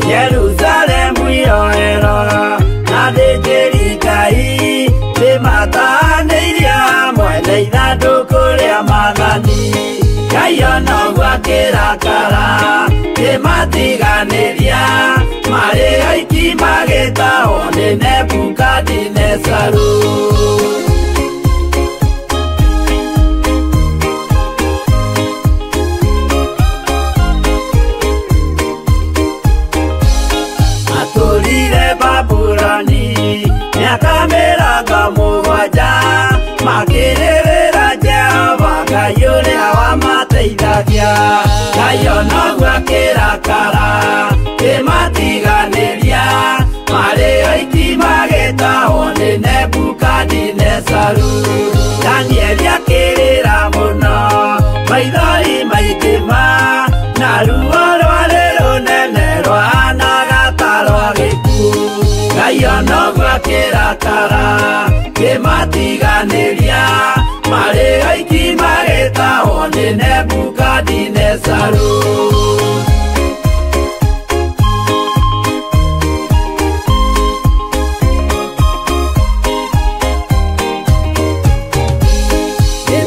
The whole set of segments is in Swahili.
Jerusalemu yoero na thĩnjĩri-Ngai nĩmatanĩirie hamwe na ithandũkũ rĩa Mwathani. Ngai onoguo akĩrakara kĩmatiganĩria, marĩ oiki magĩtahwo nĩ Nebukadinezaru. Atũrire Babuloni mĩaka 70 makĩrĩrĩra Jehova Ngai ũrĩa wamateithagia. Ngai onoguo akĩrakara kĩmatiganĩria, marĩ oiki magĩtahwo nĩ Nebukadinezaru. Danieli akĩrĩra mũno, maithori maikĩma, na ruo rwarĩ rũnene rwahanaga ta rwa gĩkuũ. Ngai onoguo akĩrakara kĩmatiganĩria, marĩ oiki magĩtahwo nĩ Nebukadinezaru.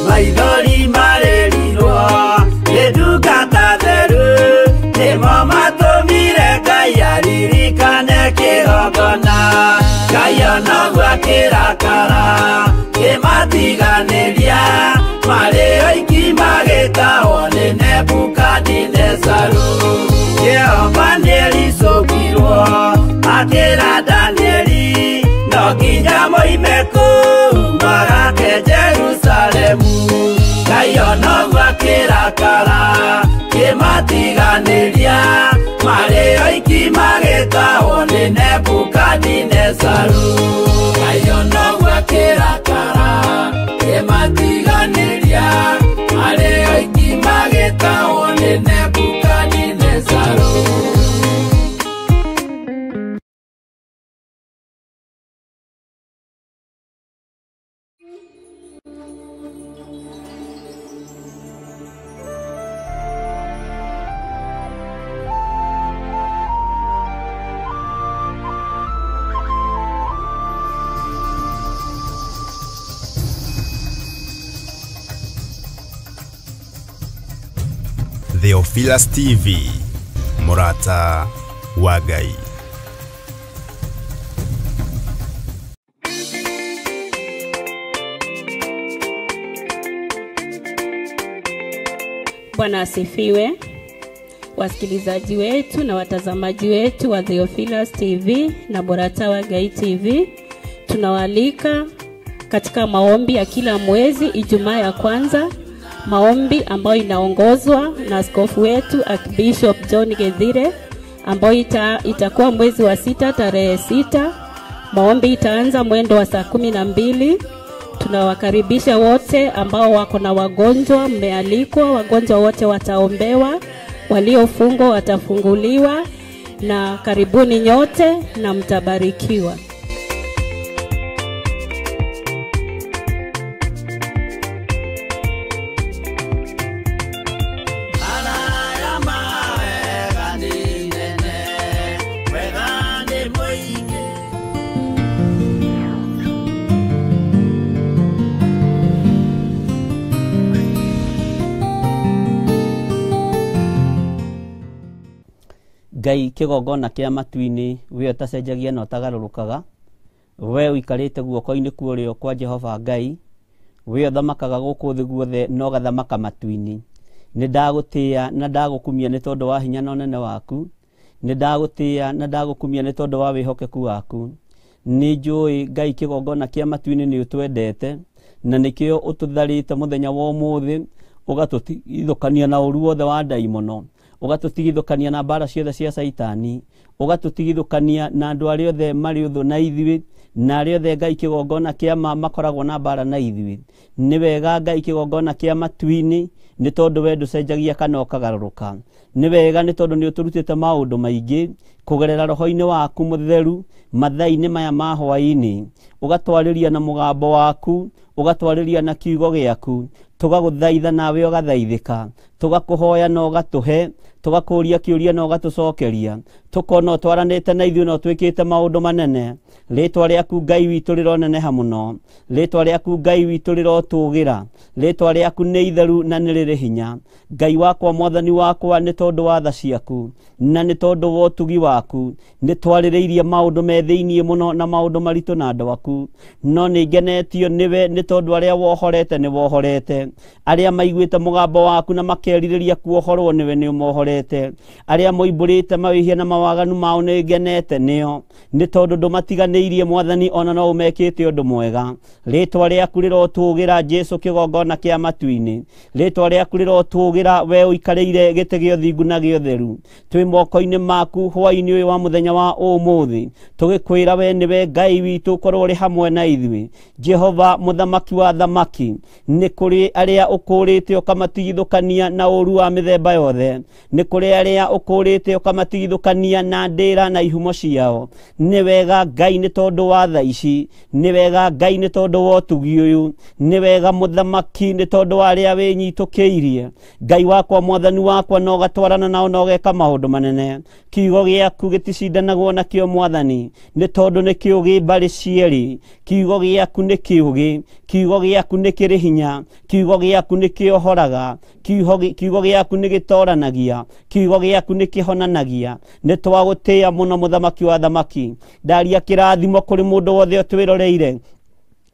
Maithori marĩrirwo nĩ ndungata theru, nĩmo matũmire Ngai aririkane kĩgongona. Ngai onoguo akĩrakara kĩmatiganĩria, marĩ oiki magĩtahwo nĩ Nebukadinezaru. Jehova nĩericũkirwo akĩra Danieli, no nginya moime kũu magake Jerusalemu. Ngai onoguo akĩrakara kĩmatiganĩria, marĩ oiki magĩtahwo nĩ Nebukadinezaru. Ngai onoguo akĩrakara kĩmatiganĩria, marĩ oiki magĩtahwo nĩ Nebukadinezaru. Theophilus TV, Murata wa Ngai. Bwana asifiwe. Wasikilizaji wetu na watazamaji wetu wa Theophilus TV na Murata wa Ngai TV, tunawaalika katika maombi ya kila mwezi Ijumaa ya kwanza, maombi ambayo inaongozwa na askofu wetu Archbishop John Gethire, ambayo itakuwa mwezi wa 6 tarehe 6. Maombi itaanza mwendo wa saa 12. Tunawakaribisha wote ambao wako na wagonjwa, mmealikwa. Wagonjwa wote wataombewa, waliofungwa watafunguliwa, na karibuni nyote na mtabarikiwa. Ngai kĩgongona kĩa matu-inĩ, we ũtacenjagia na ũtagarũrũkaga, we ũikarĩte guoko-inĩ kuorio kwa Jehova Ngai, we ũthamakaga gũkũ thĩ guothe no gathamaka matu-inĩ. Nĩ ndagũtĩĩa na ndagũkumia nĩ tondũ wa hinya na ũnene waku, nĩ ndagũtĩĩa na ndagũkumia nĩ tondũ wa wĩhokeku waku. Nĩ njũĩ Ngai kĩgongona kĩa matu-inĩ nĩ ũtwendete, na nĩkĩo ũtũtharĩte mũthenya wa ũmũthĩ, ũgatũtigithũkania na ũru wothe wa ndaimono, ũgatũtigithũkania na mbara ciothe cia Saitani, ũgatũtigithũkania na andũ arĩa othe marĩ ũthũ na ithuĩ, na arĩa othe Ngai kĩgongona kĩa ma makoragwo na mbara na ithuĩ. Nĩ wega Ngai kĩgongona kĩa matu-inĩ, nĩ tondũ we ndũcenjagia kana ũkagarũrũka. Nĩ wega nĩ tondũ nĩ ũtũrutĩte maũndũ maingĩ, kugerera roho-ini waku mutheru mathaa-ini maya ma hwaini ugatwariria na mugambo waku ugatwariria na kiugo giaku tugaguthaitha nawe ugathaithika tugakuhoya na ugatuhe tugakuria kiuria na ugatucokeria tukona twaranite na ithuĩ no twikite maundu manene ritwa riaku Ngai witu rironeneha muno ritwa riaku Ngai witu rirotugira ritwa riaku ni itheru na ni riri hinya Ngai wakwa mwathani wakwa ni tondu wa tha ciaku na ni tondu wa utugi waku ni twaririirie maundu me thiini muno na maundu maritu na andu aku no ni ngenetio niwe ni tondu aria wohorete ni wohorete aria maiguite mugambo waku na makeririria kuohorwo niwe ni umohorete aria moimburite mawihia na mawaganu mao ni ngenete nio ni tondu ndumatiganiirie mwathani ona no umekite undu mwega ritwa riaku rirotugira Jesu kigongona kia matu-ini ritwa riaku rirotugira we uikariire gite gio thingu na gio theru twi moko-ini maku hwaini uyu wa muthenya wa umuthi tugikwira we niwe Ngai witu korwo ri hamwe na ithui Jehova muthamaki wa thamaki ni kuri aria ukurite ukamatigithukania na uru wa mithemba yothe ni kuri aria ukurite ukamatigithukania na ndira na ihumo ciao ni wega Ngai ni tondu wa tha ici ni wega Ngai ni tondu wa utugi uyu ni wega muthamaki ni tondu wa aria winyitukiirie Ngai wakwa mwathani wakwa no gatwarana nao no geka maundu manene kiugo giaku giticindanagwo na kio mwathani ni tondu ni kiugi mbari cieri kiugo giaku ni kiugi kiugo giaku ni kiri hinya kiugo giaku ni kiohoraga kiugo giaku ni gitoranagia kiugo giaku ni kihonanagia ni twagutia muno muthamaki wa thamaki ndaria kirathimo kuri mundu wothe utwiroreire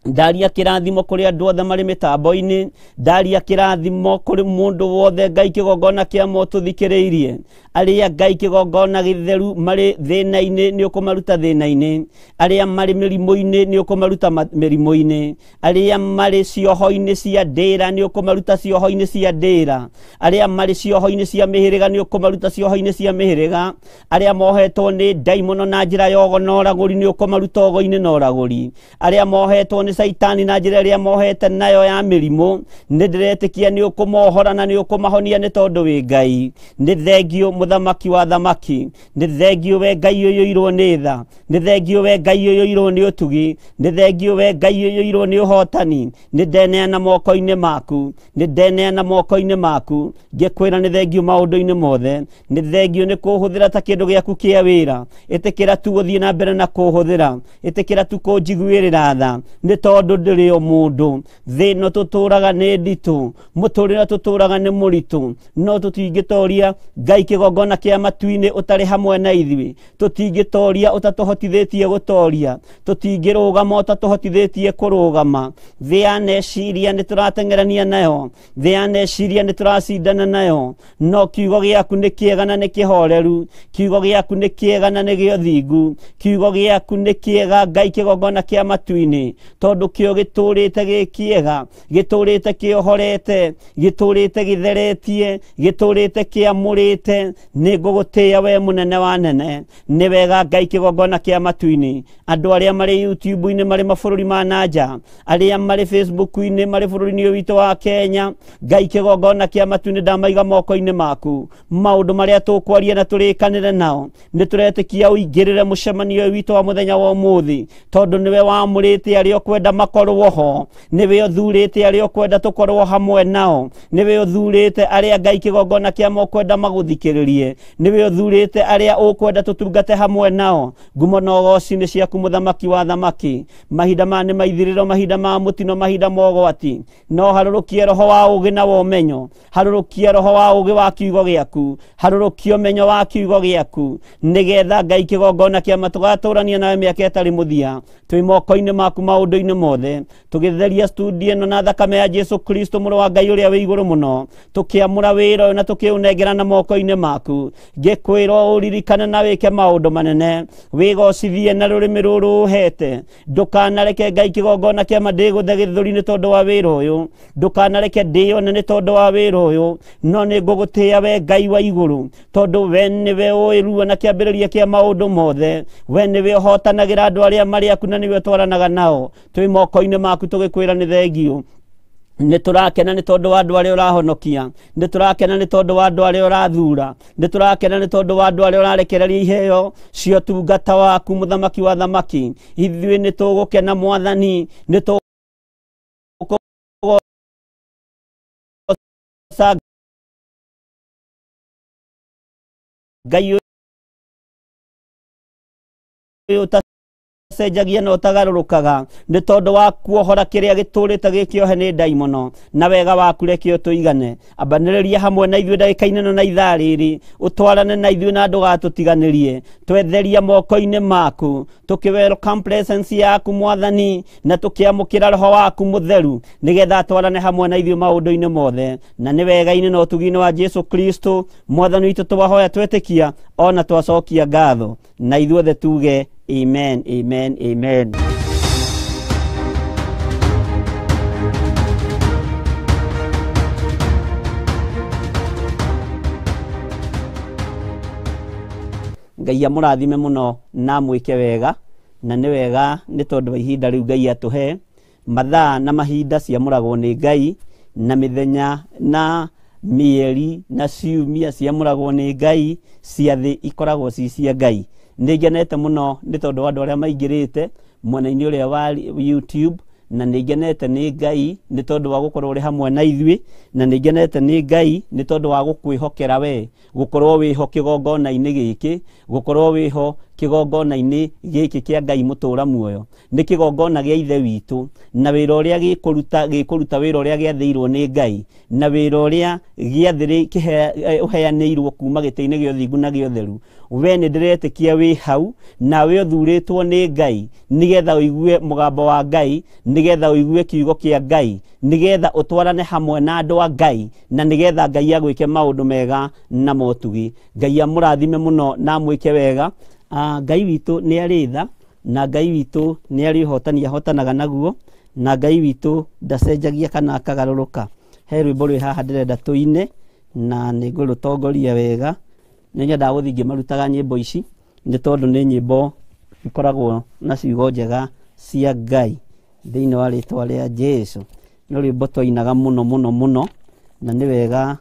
ndaria kirathimo kuri andu othe mari mitambo-ini ndaria kirathimo kuri mundu wothe Ngai kigongona kia mo tuthikiriirie aria Ngai kigongona githeru mari thina-ini ni ukumaruta thina-ini aria mari mirimu-ini ni ukumaruta mirimu-ini aria mari cioho-ini cia ndira ni ukumaruta cioho-ini cia ndira aria mari cioho-ini cia mihiriga ni ukumaruta cioho-ini cia mihiriga aria mohetwo ni daimono na njira ya ogo na uraguri ni ukumaruta ogo-ini na uraguri aria mohetwo ni Saitani na njira iria mohete nayo ya mirimu ni ndiretikia ni ukumohora na ni ukumahonia ni tondu wi Ngai ni thengio muthamaki wa thamaki ni thengio we Ngai uyu ni tha ni thengio we Ngai uyu ni utugi ni thengio we Ngai uyu ni uhotani ni ndeneana moko-ini maku ni ndeneana moko-ini maku ngikwira ni thengio maundu-ini mothe ni thengio ni kuhuthira ta kindu giaku kia wira itikira tu guthii na mbere na kuhuthira itikira tu kunjiguirira tha ni tondu ndiri o mundu thino tuturaga ni nditu muturira tuturaga ni muritu no tutingitoria Ngai kigongona kia matu-ini utari hamwe na ithui tutingitoria utatuhotithitie gutoria tutingirugama utatuhotithitie kurugama thiane ciria ni turatengerania nayo thiane ciria ni turacindana nayo no kiugo giaku ni kiega na ni kihoreru kiugo giaku ni kiega na ni gio thingu kiugo giaku ni kiega Ngai kigongona kia matu-ini tondu kio giturite gikiega giturite kiohorete giturite githeretie giturite kiamurite ni ngugutia we munene wa nene ni wega Ngai kigongona kia matu-ini andu aria mari YouTube-ini mari mabururi ma nanja aria mari Facebook-ini mari bururi-ini witu wa Kenya Ngai kigongona kia matu-ini ndamaiga moko-ini maku maundu maria tukwaria na turikanire nao ni turetikia uingirire mucemanio witu wa muthenya wa umuthi tondu niwe wamurite aria ukwenda makorwo ho niwe uthurite aria ukwenda tukorwo hamwe nao niwe uthurite aria Ngai kigongona kia mokwenda maguthikiririe niwe uthurite aria ukwenda tutungate hamwe nao ngumo no goci-ini ciaku muthamaki wa thamaki mahinda ma ni maithiriro mahinda ma mutino mahinda mogwati no harurukie roho wa ugi na wa umenyo harurukie roho wa ugi wa kiugo giaku harurukie umenyo wa kiugo giaku nigetha Ngai kigongona kia matugaturania nawe miaka itari muthia twi moko-ini maku maundu-ini mothe tugitheria studio ino na thakame ya Jesu Kristo muru wa Ngai uria wi iguru muno tukiamura wira uyu na tukiunengera na moko-ini maku ngikwira uririkane na wike maundu manene wigocithie na rurimi ruru hete ndukanareke Ngai kigongona kia mandiguthe githuri ni tondu wa wira uyu ndukanareke ndione ni tondu wa wira uyu no ni ngugutia we Ngai wa iguru tondu we niwe uirua na kiambiriria kia maundu mothe we niwe uhotanagira andu aria mari aku na niwe twaranaga nao twi moko-ini maku tugikwira ni thengio Niturakena ni tondu wa andu aria urahonokia, niturakena ni tondu wa andu aria urathura, niturakena ni tondu wa andu aria urarekereria iheo cio tungata waku muthamaki wa thamaki. Ithui nitugukena Mwathani, nitugukena Ngai uyu cenjagia na utagarurukaga ni tondu wa kuohora kiria giturite gikiohe ni daimono na wega waku rekio tuigane abaniriria hamwe na ithuĩ ndagĩka-inĩ na ithaa rĩrĩ utwarane na ithuĩ na ndũgatũtiganĩrie twetheria moko-inĩ maku tuki-welcome presence yaku Mwathani na tukiamũkĩra roho waku mutheru nigetha twarane hamwe na ithuĩ maũndũ-inĩ mothe na nĩ wega-inĩ na ũtugi-inĩ wa Jesu Kristo Mwathani witũ twahoya twetĩkia ona twacokia ngatho na ithuothe tuge amen, amen, amen. Ngai amũrathime mũno na mwĩke wega na nĩ wega nĩ tondũ wa ihinda rĩu Ngai atũhe mathaa na mahinda ciamũragwo nĩ Ngai na mĩthenya na mieri na ciumia ciamũragwo nĩ Ngai ciathĩ ikoragwo ci cia Ngai. Nĩngenete mũno nĩ tondũ wa andũ arĩa maingĩrĩte mwena-inĩ ũrĩa wa YouTube na nĩngenete nĩ Ngai nĩ tondũ wa gũkorwo ũrĩ hamwe na ithuĩ na nĩngenete nĩ Ngai nĩ tondũ wa gũkwĩhokera we gũkorwo wĩho kĩgongona-inĩ gĩkĩ gũkorwo wĩho kĩgongona-inĩ gĩkĩ kĩa Ngai mũtũra muoyo nĩ kĩgongona gĩa ithe witũ na wĩra ũrĩa gĩkũruta wĩra ũrĩa gĩathĩirwo nĩ Ngai na wĩra ũrĩa ũheanĩirwo kuma gĩtĩ-inĩ gĩa ũthingu na gĩa ũtheru we nĩ ndĩretĩkia wĩ hau nawe ũthurĩtwo nĩ Ngai nigetha ũigue mũgambo wa Ngai nigetha ũigue kiugo kĩa Ngai nigetha ũtwarane hamwe na andũ a Ngai na nigetha Ngai agwĩke maũndũ mega na motugi. Ngai amũrathime mũno na mwĩke wega. Ngai witũ nĩ arĩ tha na Ngai witũ nĩ arĩ ũhotani ahotanaga naguo na Ngai witũ ndacenjagia kana akagarũrũka. He rwĩmbo rwĩ haha ndĩrenda tũine na nĩngũrũtongoria wega. Nĩnyendaga gũthiĩ ngĩmarutaga nyĩmbo ici nĩ tondũ nĩ nyĩmbo ikoragwo na ciugo njega cia Ngai thĩinĩ wa rĩtwa rĩa Jesu. Nĩ rwĩmbo twainaga mũno mũno mũno na nĩ wega.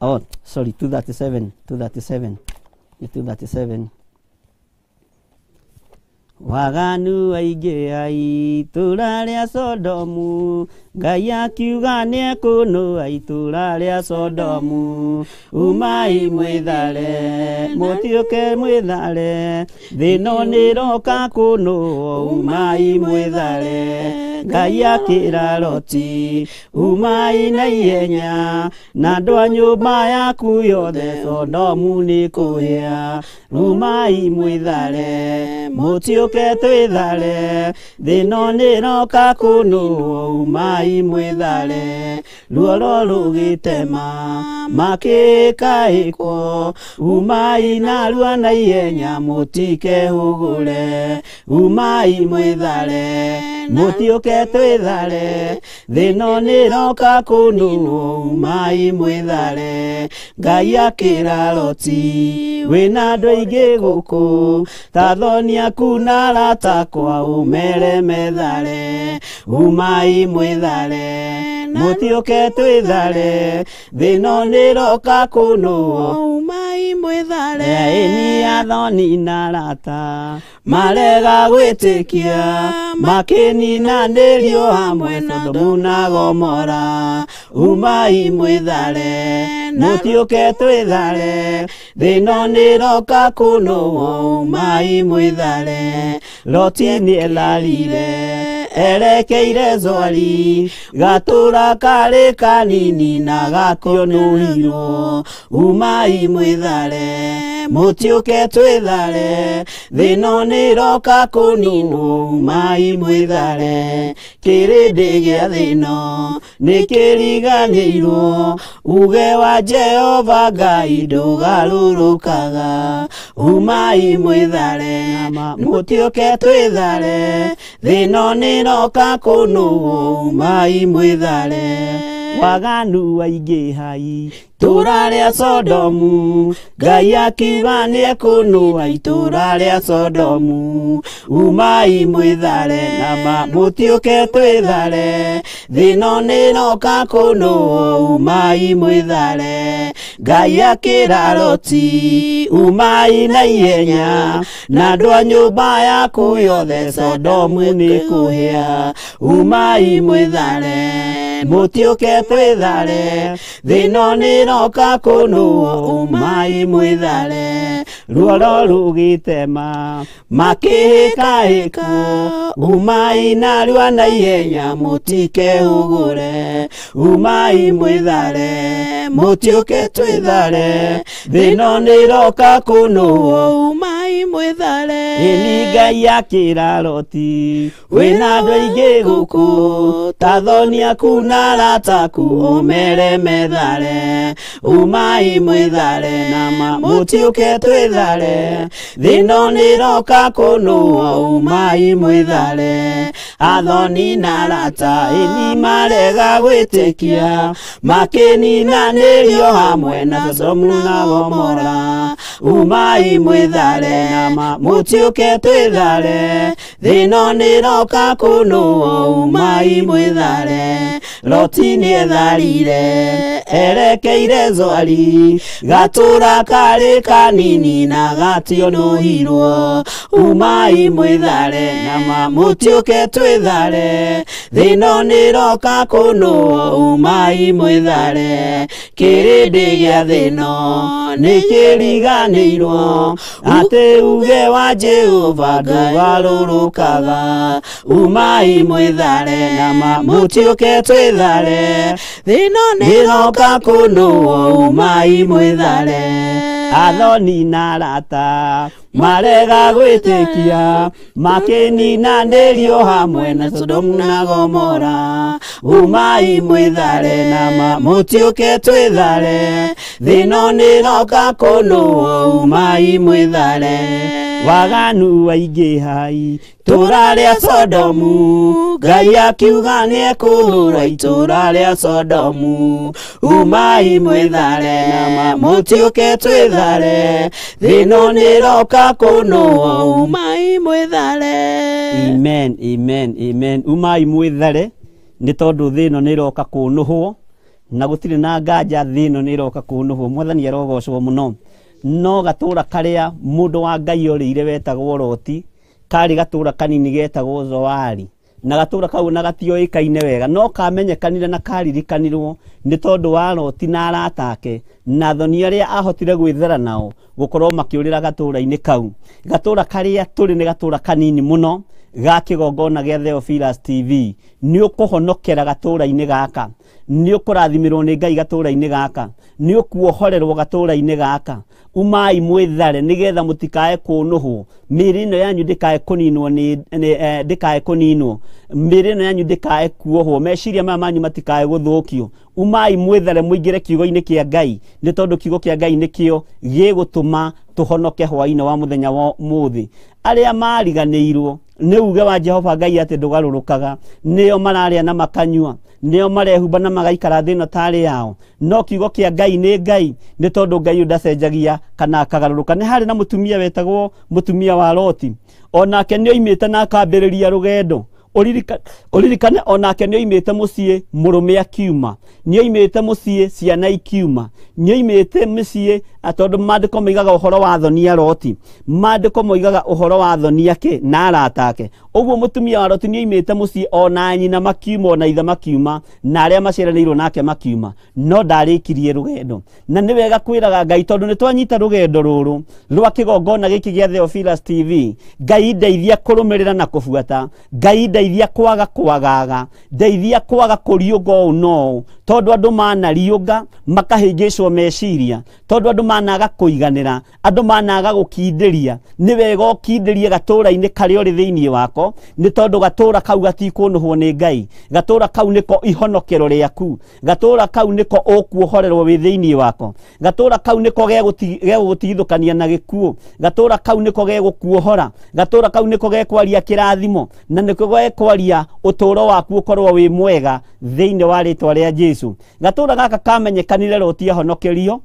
237 waganu aingĩ itũũra rĩa Sodomu Ngai akiuga nĩ ekũnũa itũũra rĩa Sodomu umai mwĩthare mũtiũke mwĩthare thĩ ĩno nĩ ĩroka kũnũa umai mwĩthare. Ngai akĩra Loti umai na ihenya na andũ a nyũmba yaku yothe Sodomu nĩ kũhĩa umai mwĩthare mũtiũke twĩthare thĩ ĩno nĩ ĩroka kũnũa umai mwĩthare. Ruoro rũgĩtema makĩkaĩkwo umai narua na ihenya mũtikehũgũre umai mwĩthare mũtiũke twĩthare thĩ ĩno nĩ ĩroka kũnũa umai mwĩthare. Ngai akĩra Loti wĩna andũ aingĩ gũkũ ta thoni aku na arata akwa ũmere methare umai mwĩthare mũtiũke twĩthare thĩ ĩno nĩ ĩroka kũnũa umai mwĩthare. Ĩni a thoni na arata marega gwĩtĩkia makĩninanĩrio hamwe na Sodomu na Gomora umai mwĩthare mũtiũke twĩthare thĩ ĩno nĩ ĩroka kũnũa umai mwĩthare. Loti nĩ elarire erekeire Zoari gatũũra karĩ kanini na gakĩonũhirwo umai mwĩthare mũtiũke twĩthare thĩ ĩno nĩ ĩroka kũninwo umai mwĩthare. Kĩrĩndĩ gĩa thĩ ĩno nĩ kĩriganĩirwo uge wa Jehova Ngai ndũgarũrũkaga umai mwĩthare mũtiũke twĩthare thĩ ĩno nĩ ĩroka kũnũa umai mwĩthare. Waganu aingĩ itũra rĩa Sodomu, Ngai akiuga nĩekũnũa itũra rĩa Sodomu. Umai mwĩthare na mũtiũke twĩthare, thĩ ĩno nĩĩroka kũnũa, umai mwĩthare. Ngai akĩra Loti, umai na ihenya, na andũ a nyũmba yaku yothe Sodomu nĩkũhĩa. Umai mwĩthare, mũtiũke twĩthare, thĩ ĩno nĩĩroka kũnũa, umai mwĩthare. Ruoro rũgĩtema makĩhĩkahĩka, umai narua na ihenya mũtikehũgũre. Umai mwĩthare, mũtiũke twĩthare, thĩ ĩno nĩĩroka kũnũa, umai mwĩthare. Ĩni Ngai akĩra Loti, wĩna andũ aingĩ gũkũ, ta thoni aku na arata aku ũmere methare. Umai mwĩthare na mũtiũke twĩthare, thĩ ĩno nĩĩroka kũnũa, umai mwĩthare. Athoni na arata ĩni marega gwĩtĩkia, makĩninanĩrio hamwe na Sodomu na Gomora. Umai mwĩthare na mũtiũke twĩthare, thĩ ĩno nĩĩroka kũnũa, umai mwĩthare. Loti nĩetharire erekeire Zoari, gatũra karĩ kanini na gationũhirwo. Umai mwĩthare na mũtiũke twĩthare, thĩ ĩno nĩĩroka kũnũa, umai mwĩthare. Kĩrĩndĩ gĩa thĩ ĩno nĩkĩriganĩirwo, atĩ uge wa Jehova ndũgarũrũkaga. Umai mwĩthare na mũtiũke twĩthare, thĩ ĩno nĩĩroka kũnũa, umai mwĩthare. Athoni na arata marega gwĩtĩkia, makĩninanĩrio hamwe na Sodomu na Gomora. Umai mwĩthare na mũtiũke twĩthare, thĩ ĩno nĩĩroka kũnũa, umai mwĩthare. Waganu waingĩhai itũra rĩa Sodomu, Ngai akiuga nĩekũhũra itũra rĩa Sodomu. Umai mwĩthare na mũtiũke twĩthare, thĩ ĩno nĩĩroka kũnũa, umai mwĩthare. Amen, amen, amen. Umai mwĩthare nĩ tondũ thĩ ĩno nĩĩroka kũnũhwo, na gũtirĩ na nganja thĩ ĩno nĩĩroka kũnũhwo. Mwathani arogocwo mũno. No gatũra karĩa mũndũ wa Ngai orĩire wetagwo Loti, karĩ gatũra kanini getagwo Zoari, na gatũra kau na gatioĩkaine wega, no kamenyekanire na karirikanirwo nĩ tondũ wa Loti na arata ake na thoni arĩa ahotire gwĩthera nao gũkorwo makĩũrĩra gatũra-inĩ kau. Gatũra karĩa tũrĩ nĩ gatũra kanini mũno ga kĩgongona gĩa Theophilus TV. Nĩ ũkũhonokera gatũra-inĩ gaka, nĩ ũkũrathimirwo nĩ Ngai gatũra-inĩ gaka, nĩ ũkuohorerwo gatũra-inĩ gaka. Umai mwĩthare nĩgetha mũtikae kũnũhwo, mĩĩrĩ ĩno yanyu ndĩkae kũninwo, ndĩkae kũninwo, mĩĩrĩ ĩno yanyu ndĩkae kuohwo, meciria maya manyu matikae gũthũkio. Umai mwĩthare mũingĩre kiugo-inĩ kĩa Ngai, nĩ tondũ kiugo kĩa Ngai nĩkĩo gĩgũtũma tũhonoke hwaĩ-inĩ wa mũthenya wa ũmũthĩ. Arĩa mariganĩirwo nĩ uge wa Jehova Ngai atĩ ndũgarũrũkaga, nĩo mararĩa na makanyua, nĩo marehumba na magaikara thĩ ĩno tarĩ yao. No kiugo kĩa Ngai nĩ Ngai, nĩ tondũ Ngai ndacenjagia kana akagarũrũka. Nĩ harĩ na mũtumia wetagwo mũtumia wa Loti, onake nĩoimĩte na akambĩrĩria rũgendo. Ũririkane onake nĩoimĩte mũciĩ mũrũme akiuma, nĩoimĩte mũciĩ ciana ikiuma, nĩoimĩte mũciĩ tondũ maandĩko moigaga ũhoro wa thoni a Loti, maandĩko moigaga ũhoro wa thoni ake na arata ake. Ũguo mũtumia wa Loti nĩoimĩte mũciĩ ona nyina makiuma, ona ithe makiuma, na arĩa maciaranĩirwo nake makiuma, no ndarĩkirie rũgendo. Na nĩ wega kwĩraga Ngai tondũ nĩ twanyita rũgendo rũrũ rwa kĩgongona gĩkĩ gĩa Theophilus TV. Ngai ndeithia kũrũmĩrĩra na kũbuata, Ngai ndeithia kwaga kwagaga, ndeithia kwaga kũriũnga ũũ no, tondũ andũ manariũnga makahĩngĩcwo meciria, tondũ andũ managa kũiganĩra, andũ managa gũkindĩria. Nĩ wega ũkindĩrie gatũra-inĩ karĩa ũrĩ thĩinĩ wako, nĩ tondũ gatũra kau gatikũnũhwo nĩ Ngai. Gatũra kau nĩko ihonokero rĩaku, gatũra kau nĩko ũkuohorerwo wĩ thĩinĩ wako, gatũra kau nĩko gegũtigithũkania na gĩkuũ, gatũra kau nĩko gegũkuohora, gatũra kau nĩko gekwaria kĩrathimo, na nĩko kwaria utoro waku ukorwo wi mwega thiini wa ritwa ria Jesu. Gatura gaka kamenyekanire Loti ahonokerio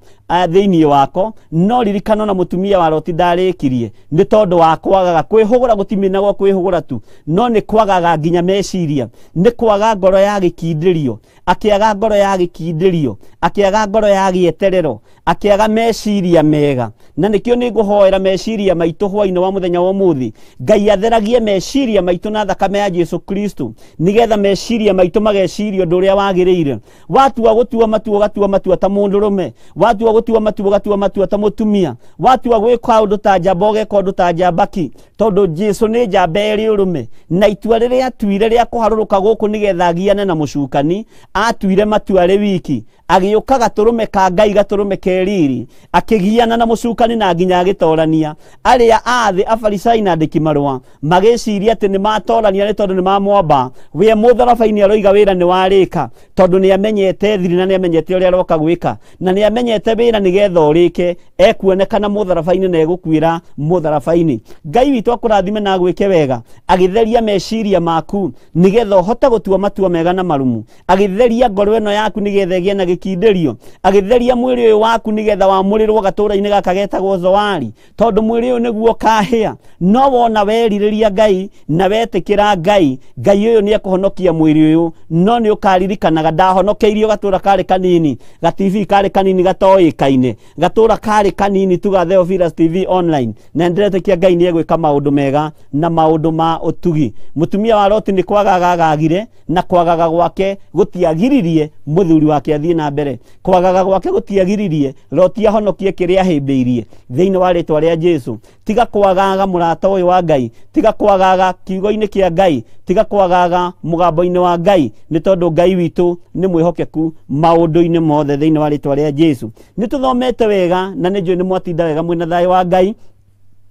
thiini wako, no ririkano na mutumia wa Loti ndarikirie ni tondu wa kwagaga kwihugura, gutiminago kwihugura tu, no ni kwagaga nginya meciria, ni kwaga ngoro ya gikindirio, akiaga ngoro ya gikindirio, akiaga ngoro ya gieterero, akiaga meciria mega. Na nikio ni nguhoera meciria maitu hwaini wa muthenya wa muthi, Ngai atheragie meciria maitu na thakame ya Jesu Kristo, nigetha meciria maitu mageciria undu uria wagiriire. Watu wa gutua matua gatua matua ta mundurume, watu wa gutua matua gatua matua ta mutumia, watu wa gwika undu ta njamba ugeka undu ta njambaki, tondu Jesu ni njamba eri urume. Na itua riria atuire ria kuharuruka guku nigetha agiane na mucukani, atuire matua ri wiki, agiuka gaturume ka Ngai, gaturume keriri, akigiana na mucukani na nginya agitorania. Aria athi afarisai na andiki marua magiciria ati ni matorania ni tondu ni mamwamba, we mutharabaini aroiga wira ni warika, tondu ni amenyete thiri na ni amenyete uria aroka gwika, na ni amenyete wira nigetha urike, ekuonekana mutharabaini na egukwira mutharabaini. Ngai witu akurathime na gwike wega, agitheria meciria maku nigetha uhote gutua matua mega na marumu, agitheria ngoro eno yaku nigetha igie na gikindirio, agitheria mwiri uyu waku nigetha wamurirwo gatura-ini gaka getagwo Zoari, tondu mwiri uyu niguo kahia. No wona weririria Ngai na wetikira Ngai, Ngai uyu ni ekuhonokia mwiri uyu, no ni ukaririkanaga ndahonokeirio gatura kari kanini, ga TV kari kanini gatoikaine, gatura kari kanini tu ga Theophilus TV online, na ndiretekia Ngai ni egwika maundu mega na maundu ma utugi. Mutumia wa Loti ni kwagaga agagire, na kwagaga gwake gutiagiririe muthuri wake athie na mbere, kwagaga gwake gutiagiririe Loti ahonokie kiria himbiirie thiini wa ritwa ria Jesu. Tiga kwagaga murata uyu wa Ngai, tiga kwagaga kiugo-ini kia Ngai, tiga kwagaga mugambo-ini wa Ngai, ni tondu Ngai witu ni mwihokeku maundu-ini mothe thiini wa ritwa ria Jesu. Ni tuthomete wega na ni njui ni mwatinda wega mwina thayo wa Ngai,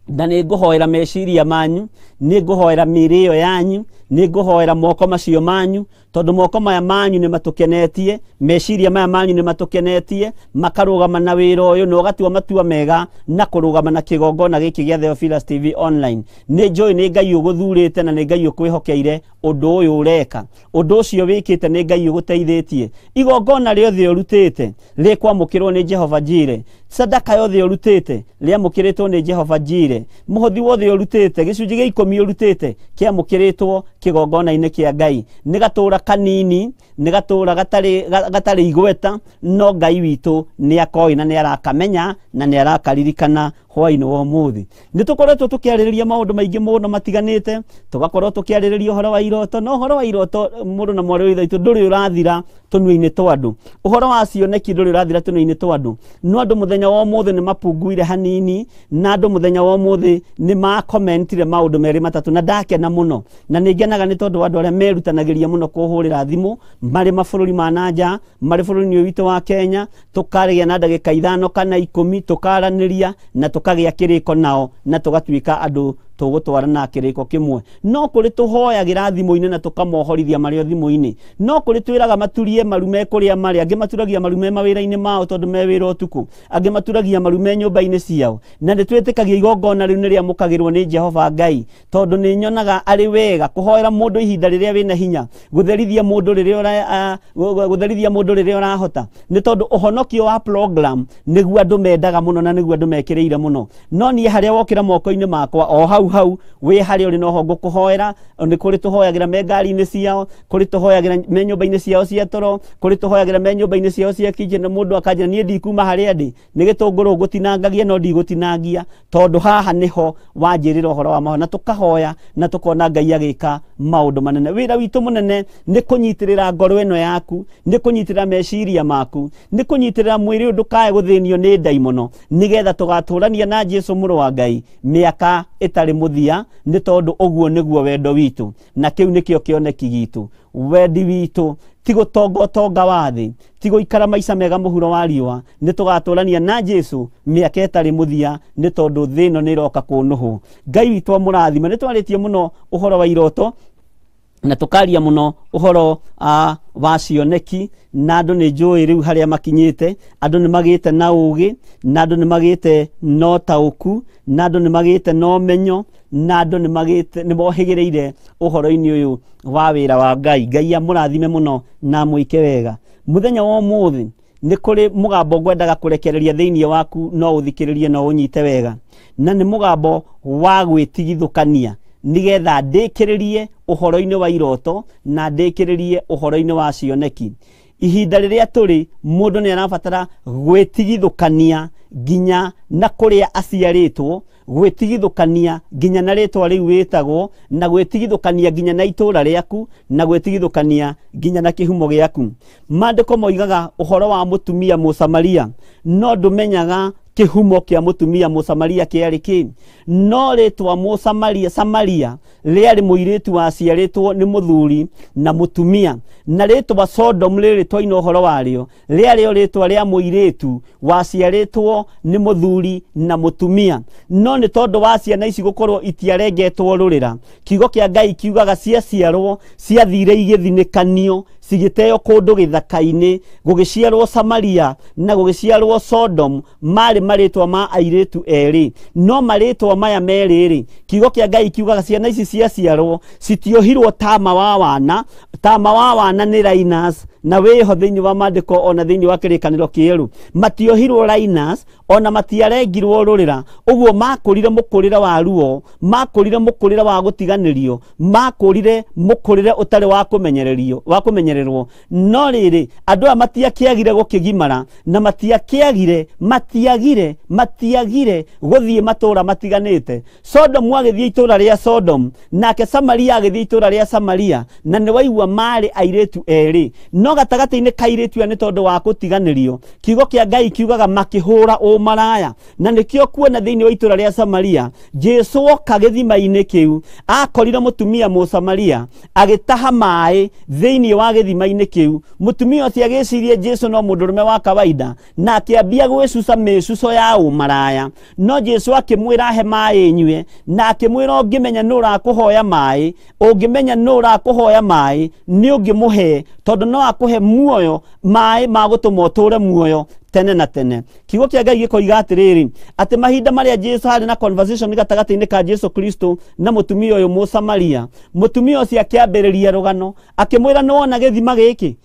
na ni nguhoera meciria manyu, ni nguhoera miri iyo yanyu, ni nguhoera moko macio manyu, tondu moko maya manyu ni matukenetie, meciria maya manyu ni matukenetie, makarugama na wira uyu na ugatua matua mega na kurugama na kigongona giki gia Theophilus TV online. Ni njui ni Ngai uguthurite na ni Ngai ukwihokeire undu uyu ureka, undu ucio wikite ni Ngai uguteithitie. Igongona riothe urutite rikwamukirwo ni Jehova Jire, sadaka yothe urutite riamukiritwo ni Jehova Jire, muhothi wothe urutite, gicunji gia 10 urutite kiamukiritwo kigongona-ini kia Ngai. Ni gatura kanini, ni gatura gatari igweta, no Ngai witu ni akoi na ni arakamenya na ni arakaririkana hwaini wa muthi. Ni tukoretwo tukiaririria maundu maingi muno matiganite, tugakorwo tukiaririria uhoro wa iroto, no uhoro wa iroto mundu na mwari withu nduri urathira tunui-ini twa andu, uhoro wa cioneki nduri urathira tunui-ini twa andu. No andu muthenya wa muthi ni mapunguire hanini, na andu muthenya wa muthi ni ma commentire maundu meri matatu, na ndakena muno na ningenaga ni tondu andu aria merutanagiria muno kuhurira thimu mari mabũrũri ma nanja, mari bũrũri-ini witu wa Kenya, tukarigia na ndagika 5 kana 10 tukaraniria na tukagia kiriko nao na tugatuika andu tugutwarana kiriko kimwe. No kuri tuhoyagira thimu-ini na tukamohorithia mario thimu-ini, no kuri twiraga maturie marume kuria mari, angi maturagia marume mawira-ini mao tondu me wira utuku, angi maturagia marume nyumba-ini ciao, na nditwitikagia igongona riu niria mukagirwo ni Jehova Ngai, tondu ni nyonaga ari wega kuhoera mundu ihinda riria wina hinya, gutherithia mundu riria urahota, ni tondu uhonokio wa program niguo andu mendaga muno na niguo andu mekiriire muno. No nie haria wokira moko-ini makwa o hau we hari uri no hongo kuhoera, ni kuri tuhoyagira me ngari-ini ciao, kuri tuhoyagira me nyumba-ini ciao cia toro, kuri tuhoyagira me nyumba-ini ciao cia kije, na mundu akajira nie ndikuma haria ndi, ni gitunguru gutinangagia no ndigutinangia, tondu haha niho wanjirira uhoro wa mahona, tukahoya na tukona Ngai agika maundu manene. Wira witu munene ni kunyitirira ngoro eno yaku, ni kunyitirira meciria maku, ni kunyitirira mwiri undu kae guthinio ni ndaimono, nigetha tugaturania na Jesu muru wa Ngai miaka itari muthia, ni tondu uguo niguo wendo witu, na kiu nikio kioneki gitu. Wendi witu ti gutonga wathi, ti guikara maica mega muhuro wa riua, ni tugaturania na Jesu miaka itari muthia, ni tondu thino ni roka kunuhu. Ngai witu amurathima. Ni twaritie muno uhoro wa iroto, na tukaria muno uhoro wa cioneki na andu ni njui riu haria makinyite andu ni magite na ugi na andu ni magite no tauku na andu ni magite no menyo na andu ni magite ni mohigireire uhoro-ini uyu wa wira wa Ngai. Ngai amurathime muno na muike wega. Muthenya wa umuthi ni kuri mugambo ngwendaga kurekereria thiini waku no uthikiririe no unyite wega, na ni mugambo wa gwitigithukania nigetha ndikiririe uhoro-ini wa iroto na ndikiririe uhoro-ini wa cioneki. Ihinda riria turi mundu ni arabatara gwitigithukania ginya na kuria aciaritwo, gwitigithukania ginya na ritwa riu witagwo, na gwitigithukania ginya na itura riaku, na gwitigithukania ginya na kihumo giaku. Mandiko moigaga uhoro wa mutumia Musamaria, no ndumenyaga kihumo kia mutumia Musamaria kiari ki. No ritwa Musamaria Samaria riari muiritu waciaritwo ni muthuri na mutumia, na ritwa Sodom riri twaina uhoro wario riari ritwa ria muiritu waciaritwo ni muthuri na mutumia. No ni tondu wa ciana ici gukorwo itiarengetwo rurira, kiugo kia Ngai kiugaga ciaciarwo ciathire igithinikanio cigiteo kundu githaka-ini, gugiciarwo Samaria na gugiciarwo Sodom mari maritwa ma airitu eri. No maritwa maya meriri kiugo kia Ngai kiugaga ciana ici ciaciarwo citiohirwo tama wa wana. Tama wa wana ni Linus, na weho thiini wa mandiko ona thiini wa kirikaniro kieru matiohirwo Linus ona matiarengirwo rurira. Uguo makurire mukurira wa ruo, makurire mukurira wa gutiganirio, makurire mukurire utari wa kumenyererwo. No riri andu a matiakiagire gukigimara na matiagire guthie matura matiganite. Sodom agithie itura ria Sodom, nake Samaria agithie itura ria Samaria, na ni waigua mari airitu eri. No gatagati-ini kairitu ni tondu wa gutiganirio, kiugo kia Ngai kiugaga makihura umaraya, na nikio kuona thiini wa itura ria Samaria Jesu oka githima-ini kiu akorire mutumia Musamaria agitaha mai thiini wa githima-ini kiu. Mutumia ucio agicirie Jesu no mundurume wa kawaida na akiambia gwicuca micuco ya umaraya. No Jesu akimwira he mai nyue, na akimwira ungimenya nura kuhoya mai, ungimenya nura kuhoya mai ni ungimuhe, tondu no akuhe muoyo, mai magutuma uture muoyo tene na tene. Kiugo kia Ngai gikoiga atiriri ati mahinda maria Jesu hari na conversation gatagati-ini ka Jesu Kristo na mutumia uyu Musamaria, mutumia ucio akiambiriria rugano akimwira nona githima giki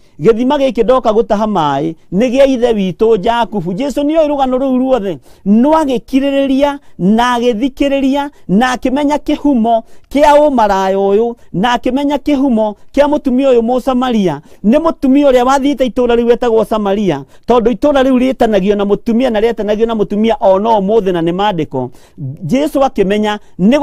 ndoka gutaha mai ni gia ithe witu Jakubu. Jesu ni oĩ rugano rũu ruothe, no agikiririria na agithikiriria na akimenya kihumo kia umaraya uyu, na akimenya kihumo kia mutumia uyu Musamaria ni mutumia uria wathiite itura riu wetagwo Samaria, tondu itura riu rietanagio na mutumia na rietanagio na mutumia ono mothe na ni mandiko. Jesu akimenya ni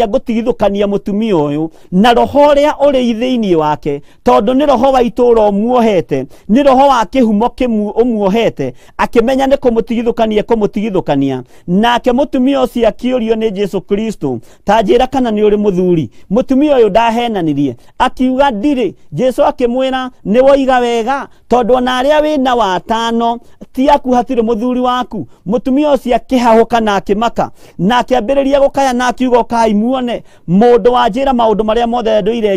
gutigithukania mutumia uyu na roho ria uri thiini wake, tondu ni roho wa itura umuohete, ni roho wa kihumo umuohete. Akimenya ni kumutigithukania nake mutumia ucio akiurio ni Jesu Kristo tanjira kana ni uri muthuri. Mutumia uyu ndahenanirie akiuga ndiri. Jesu akimwira ni woiga wega, tondu ona aria wina watano ti aku hatire muthuri waku. Mutumia ucio akihahuka na akimaka na akiambiriria gukaya na akiuga kai muone mundu wanjira maundu maria mothe nduire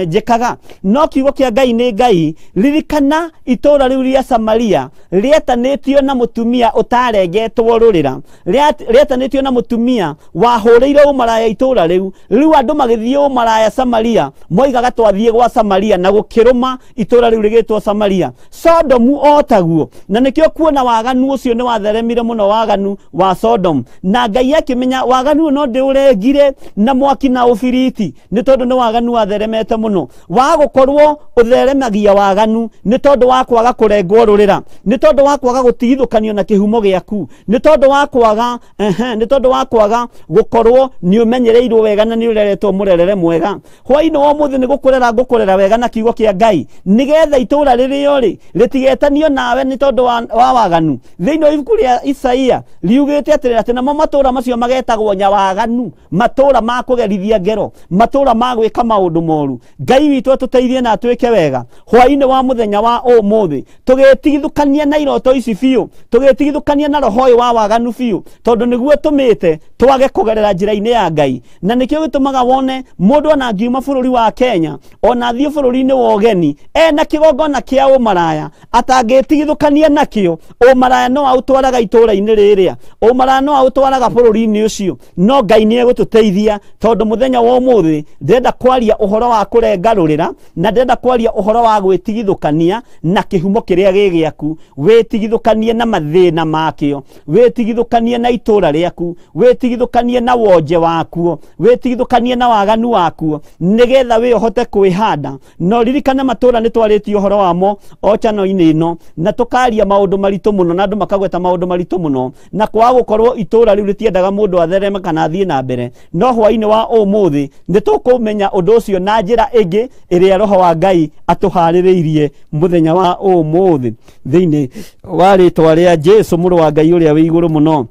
njikaga. No kiugo kia Ngai ni Ngai. Ririkana itura riu ria Samaria rietanitio na mutumia utarengetwo rurira, rietanitio na mutumia wahuriire umaraya itura riu andu magithie umaraya Samaria moigaga twathie gwa Samaria na gukiruma itura riu rigitwo Samaria. Sodom otaguo, na nikio kuona waganu ucio ni watheremire muno waganu wa Sodom, na Ngai akimenya waganu no ndiuregire na mwaki na ufiriti ni tondu ni waganu watheremete muno. Wagukorwo utheremagia waganu ni tondu wa kwaga kurengwo rurira, ni tondu wa kwaga gutigithukanio na kihumo giaku, ni tondu wa kwaga gukorwo ni umenyereirwo wega na ni ureretwo murerere mwega. Hwaini wa muthi ni gukurera wega na kiugo kia Ngai, nigetha itura ririo ritigetanio nawe nawe nĩ tondũ wa waganu. Thĩinĩ wa ibuku rĩa Isaia riugĩte atĩ namo matũũra macio magetagwo nyawaganu, matũũra ma kũgerithia ngero, matũũra ma gwĩka maũndũ moru. Ngai witũ atũteithie na atwĩke wega hwaĩ-inĩ wa mũthenya wa ũmũthĩ, tũgĩtigithũkania na iroto ici biũ, tũgĩtigithũkania na roho ũyũ wa waganu biũ, tondũ nĩguo tũmĩte twage kũgerera njĩra-inĩ ya Ngai. Na nĩkĩo gĩtũmaga wone mũndũ ona ngiuma bũrũri wa Kenya, ona thiĩ bũrũri-inĩ wa ũgeni, ena kĩgongona kĩa ũmaraya, atangĩtigithũkania nakĩo, ũmaraya no aũtwaraga itũũra-inĩ rĩrĩa, ũmaraya no aũtwaraga bũrũri-inĩ ũcio. No Ngai nĩ egũtũteithia, tondũ mũthenya wa ũmũthĩ ndĩrenda kwaria ũhoro wa kũrengarũrĩra, na ndĩrenda kwaria ũhoro wa gwĩtigithũkania na kĩhumo kĩrĩa gĩ gĩaku. Wĩtigithũkanie na mathĩna makĩo, wĩtigithũkanie na itũũra rĩaku, wĩtigithũkanie na wonje wakuo, wĩtigithũkanie na waganu wakuo, nĩgetha wĩ ũhote kwĩhanda. No ririkane matũũra nĩ twarĩtie ũhoro wamo o channel-inĩ ĩno, na tũkaria maũndũ maritũ mũno, na andũ makagweta maũndũ maritũ mũno, na kwaga gũkorwo itũũra rĩu rĩtiendaga mũndũ athereme kana athiĩ na mbere. No hwaĩ-inĩ wa ũmũthĩ nĩ tũkũmenya ũndũ ũcio na njĩra ĩngĩ ĩrĩa Roho wa Ngai atũharĩrĩirie mũthenya wa ũmũthĩ, thĩinĩ wa rĩĩtwa rĩa Jesũ mũrũ wa Ngai ũrĩa wĩ igũrũ mũno.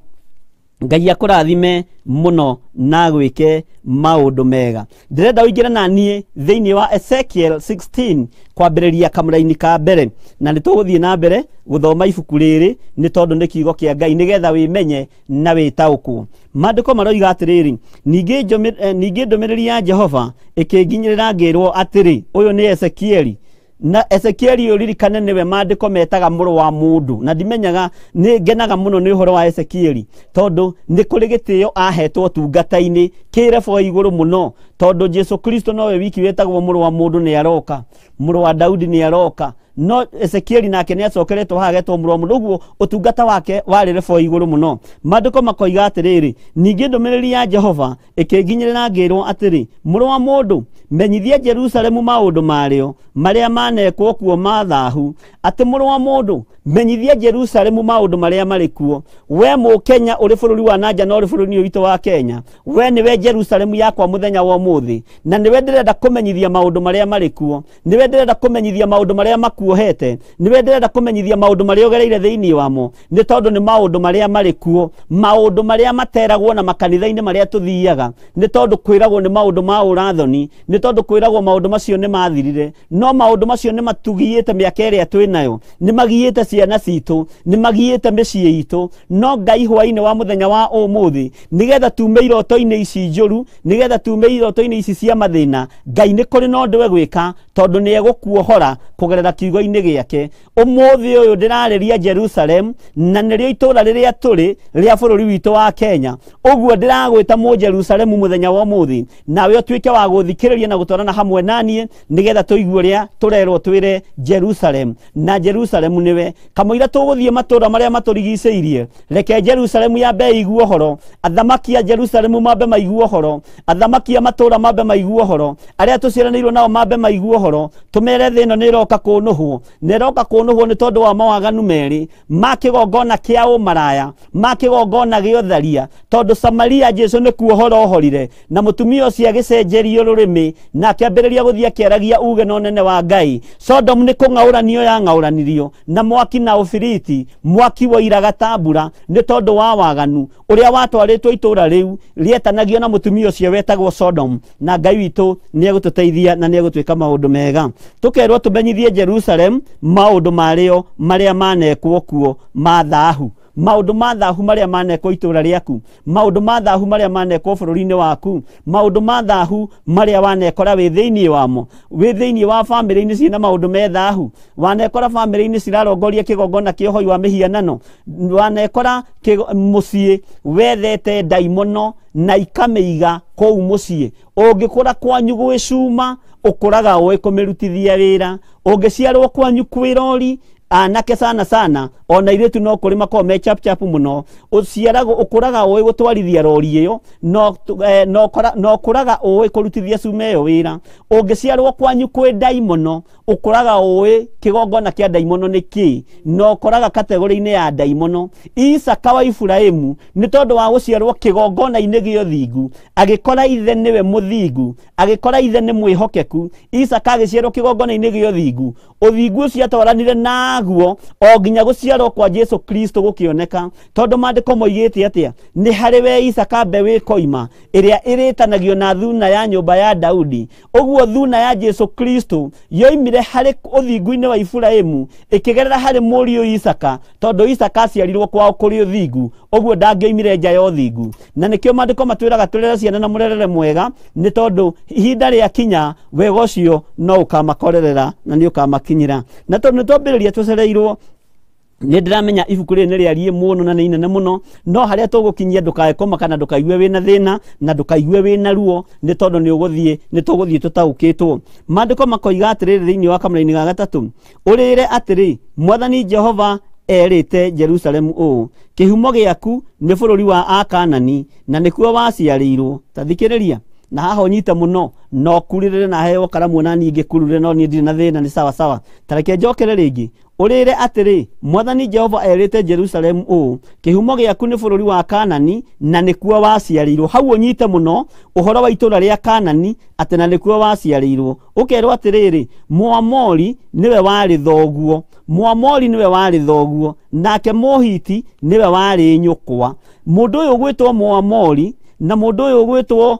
Ngai akũrathime mũno na gwĩke maũndũ mega. Ndĩrenda ũingĩre na niĩ thĩinĩ wa Ezekiel 16 kwambĩrĩria kamũra-inĩ ka mbere, na nĩ tũgũthiĩ na mbere gũthoma ibuku rĩrĩ nĩ tondũ nĩ kiugo kĩa Ngai, nĩgetha wĩmenye na wĩtaũkwo. Maandĩko maroiga atĩrĩrĩ, ningĩ ndũmĩrĩri ya Jehova ĩkĩnginyĩrĩra ngĩrwo atĩrĩ, ũyũ nĩ Ezekieli. Na Ezekieli ũririkane nĩwe maandĩko metaga mũrũ wa mũndũ, na ndimenyaga nĩ ngenaga mũno nĩ ũhoro wa Ezekieli, tondũ nĩ kũrĩ gĩtĩo ahetwo tungata-inĩ kĩrebo igũrũ mũno, tondũ Jesũ Kristo nowe wiki wetagwo mũrũ wa mũndũ nĩ aroka, mũrũ wa Daudi nĩ aroka. No Ezekieli nake nĩ acokeretwo hagetwo mũrũ wa mũndũ, ũguo ũtungata wake warĩ rebo igũrũ mũno. Maandĩko makoiga atĩrĩrĩ, ningĩ ndũmĩrĩri ya Jehova ĩkĩnginyĩrĩra ngĩrwo atĩrĩ, mũrũ wa mũndũ, menyithia Jerusalemu maũndũ marĩo marĩa manekwo kuo ma thaahu. Atĩ mũrũ wa mũndũ, menyithia Jerusalemu maũndũ marĩa marĩ kuo. We Mũkenya ũrĩ bũrũri wa nanja na ũrĩ bũrũri witũ wa Kenya, we nĩwe Jerusalemu yakwa mũthenya wa ũmũthĩ, na nĩwe ndĩrenda kũmenyithia maũndũ marĩa marĩ kuo, nĩwe ndĩrenda kũmenyithia maũndũ marĩa makuohete, nĩwe ndĩrenda kũmenyithia maũndũ marĩa ũgereire thĩinĩ wamo, nĩ tondũ nĩ maũndũ marĩa marĩ kuo, maũndũ marĩa materagwo na makanitha-inĩ marĩa tũthiaga, nĩ tondũ kwĩragwo nĩ maũndũ ma ũrathoni, nĩ tondũ kwĩragwo maũndũ macio nĩ mathirire. No maũndũ macio nĩ matugiyĩte mĩaka ĩrĩa twĩnayo, nĩ magiyĩte ciana citũ, nĩ magiyĩte mĩciĩ itũ. No Ngai hwaĩ-inĩ wa mũthenya wa ũmũthĩ, nĩgetha tume iroto-inĩ ici njũru, nĩgetha tume iroto-inĩ ici cia mathĩna, Ngai nĩ kũrĩ na ũndũ we gwĩka, tondũ nĩ egũkuohora kũgerera kiugo-inĩ gĩake. Ũmũthĩ ũyũ ndĩrarĩria Jerusalem, na nĩrĩo itũũra rĩrĩa tũrĩ rĩa bũrũri witũ wa Kenya. Ũguo ndĩragwĩta mũ Jerusalemu mũthenya wa ũmũthĩ, nawe ũtuĩke wa gũthikĩrĩria na gũtwarana hamwe naniĩ, nĩgetha tũigue ũrĩa tũrerwo twĩre Jerusalem. Na Jerusalemu nĩwe kamũira tũgũthiĩ matũũra marĩa matũrigicĩirie, reke Jerusalemu yambe igue ũhoro, athamaki a Jerusalemu mambe maigue ũhoro, athamaki a matũũra mambe maigue ũhoro, arĩa tũciaranĩirwo nao mambe maigue ũhoro, tũmere thĩ ĩno nĩ ĩroka kũnũhwo, na ĩroka kũnũhwo nĩ tondũ wa mawaganu merĩ ma kĩgongona kĩa ũmaraya, ma kĩgongona gĩa ũtharia. Tondũ Samaria Jesũ nĩ kuohora ohorire, na mũtumia ũcio agĩcenjerio rũrĩmĩ, na akĩambĩrĩria gũthiĩ akĩaragia uge na ũnene wa Ngai. Sodom nĩ kũng'aũranio yang'aũranirio na mwaki na ũbiriti, mwaki woira gatambura, nĩ tondũ wa waganu ũrĩa watwarĩtwo itũũra rĩu rĩetanagio na mũtumia ũcio wetagwo Sodom. Na Ngai witũ nĩ egũtũteithia na nĩ egũtwĩka maũndũ mega. Tũkerwo tũmenyithie Jerusalem maũndũ marĩo marĩa manekwo kuo ma thaahu, maũndũ ma thaahu marĩa manekwo itũũra rĩaku, maũndũ ma thaahu marĩa manekwo bũrũri-inĩ waku, maũndũ ma thaahu marĩa wanekora wĩ thĩinĩ wamo, wĩ thĩinĩ wa bamĩrĩ-inĩ ciĩna maũndũ me thaahu, wanekora bamĩrĩ-inĩ cirarongoria kĩgongona kĩa ũhoi wa mĩhianano, wanekora mũciĩ wethete ndaimono na ikamĩiga kũu mũciĩ. Ũngĩkũra kwanyu gwĩ cuma, ũkũraga ũĩ kũmĩrutithia wĩra. Ũngĩciarwo kwanyu kwĩ rori, anake sana ona iretu no kũrĩ makorwo me chap mũno, ũkũraga ũĩ gũtwarithia rori ĩyo, no kũraga ũĩ kũrutithia cuma ĩyo wĩra. Ũngĩciarwo kwanyu kwĩ ndaimono, ũkũraga ũĩ kĩgongona kĩa ndaimono nĩ kĩ, no ũkoraga kategori-inĩ ya ndaimono. Isaka wa Iburahĩmu nĩ tondũ wa gũciarwo kĩgongona-inĩ gĩa ũthingu, agĩkora ithe nĩwe mũthingu, agĩkora ithe nĩ mwĩhokeku. Isaka agĩciarwo kĩgongona-inĩ gĩa ũthingu, ũthingu ũcio atwaranire na waguo o nginya guciarwo kwa Jesu Kristo gukioneka tondu mandiko moigite atia ni hari we Isaka mbeũ koima iria iritanagio na thuna ya nyumba ya Daudi uguo thuna ya Jesu Kristo yoimire hari uthingu-ini wa Ibrahimu ikigerera hari mũriũ Isaka tondu Isaka aciarirwo kwao kuri uthingu uguo ndangioimire nja ya uthingu na nikio mandiko matwiraga turere ciana na murerere mwega ni tondu ihinda ria kinya wega ucio no ukamakorerera na ni ukamakinyira na tondu nitwambiriria tucereirwo ni ndiramenya ibuku riri ni riarie muno na ni inene muno no haria tugukinyia ndukae koma kana ndukaigue wina thina na ndukaigue wina ruo ni tondu ni tuguthie tutaukitwo mandiko makoiga atiriri thiini wa kamera-ini ga gatatu urire atiri Mwathani Jehova erite Jerusalemu o kihumo giaku ni bururi wa Akanani na nikuo waciarirwo tathikiriria na haho nyita muno no kuririre na heyo karamu na ninge kurure no ni ndiri na thina ni sawa sawa tareke njokere ringi urire atiri Mwathani Jehova erite Jerusalemu o kihumo giaku ni bururi wa Kanani na nikuo waciarirwo hau nyita muno uhoro wa itura ria Kanani ati na nikuo waciarirwo ukerwo atiriri Muamori niwe wari thoguo Muamori niwe wari thoguo nake Mohiti niwe wari nyukwa mundu uyu gwitwo Muamori na mundu uyu gwitwo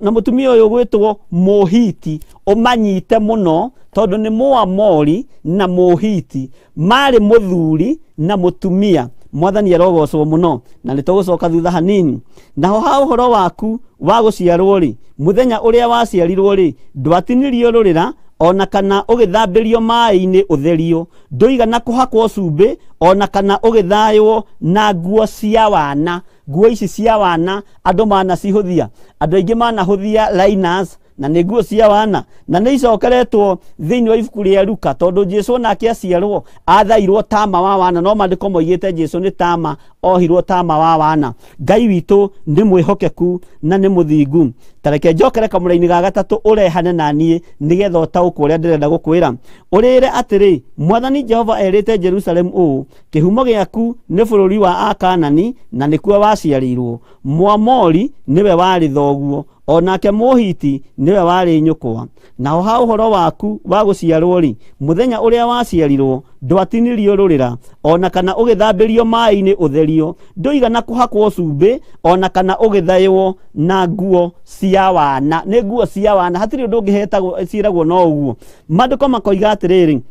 na mutumia uyu gwitwo Mohiti umanyite muno tondu ni Muamori na Mohiti mari muthuri na mutumia Mwathani arogocwo muno na nitugucoka thutha hanini naho ha uhoro waku wa guciarwo ri muthenya uria waciarirwo ri ndwatinirio rurira ona kana ugithambirio mai-ini utherio nduigana kuhakwo cumbi ona kana ugithaywo na nguo cia wana nguo ici cia wana andu manacihuthia andu aingi manahuthia liners na nĩ nguo cia wana na nĩ icokeretwo thĩinĩ wa ibuku rĩa Luka tondu Jesu nake aciarwo athairwo tama wa wana no mandĩko moigĩte Jesu nĩ tama ohirwo tama wa wana Ngai witũ nĩ mwĩhokeku na nĩ mũthingu tareke njokere kamũra-inĩ ga gatatũ ũrehane na niĩ nĩgetha ũtaũkwo ũrĩa ndĩrenda gũkwĩra ũrĩre atĩrĩ Mwathani Jehova erĩte Jerusalemu ũũ kĩhumo gĩaku nĩ bũrũri wa Akanani na nĩkuo waciarĩirwo Muamori nĩwe warĩ thoguo onake Mohiti niwe wari nyukwa naho ha uhoro waku wa guciarwo ri muthenya uria waciarirwo ndwatinirio rurira ona kana ugithambirio mai-ini utherio nduigana kuhakwo cumbi ona ona ugithaywo na nguo cia wana ni nguo cia wana hatiri undu ungihetagwo ciragwo no uguo mandiko makoiga atiriri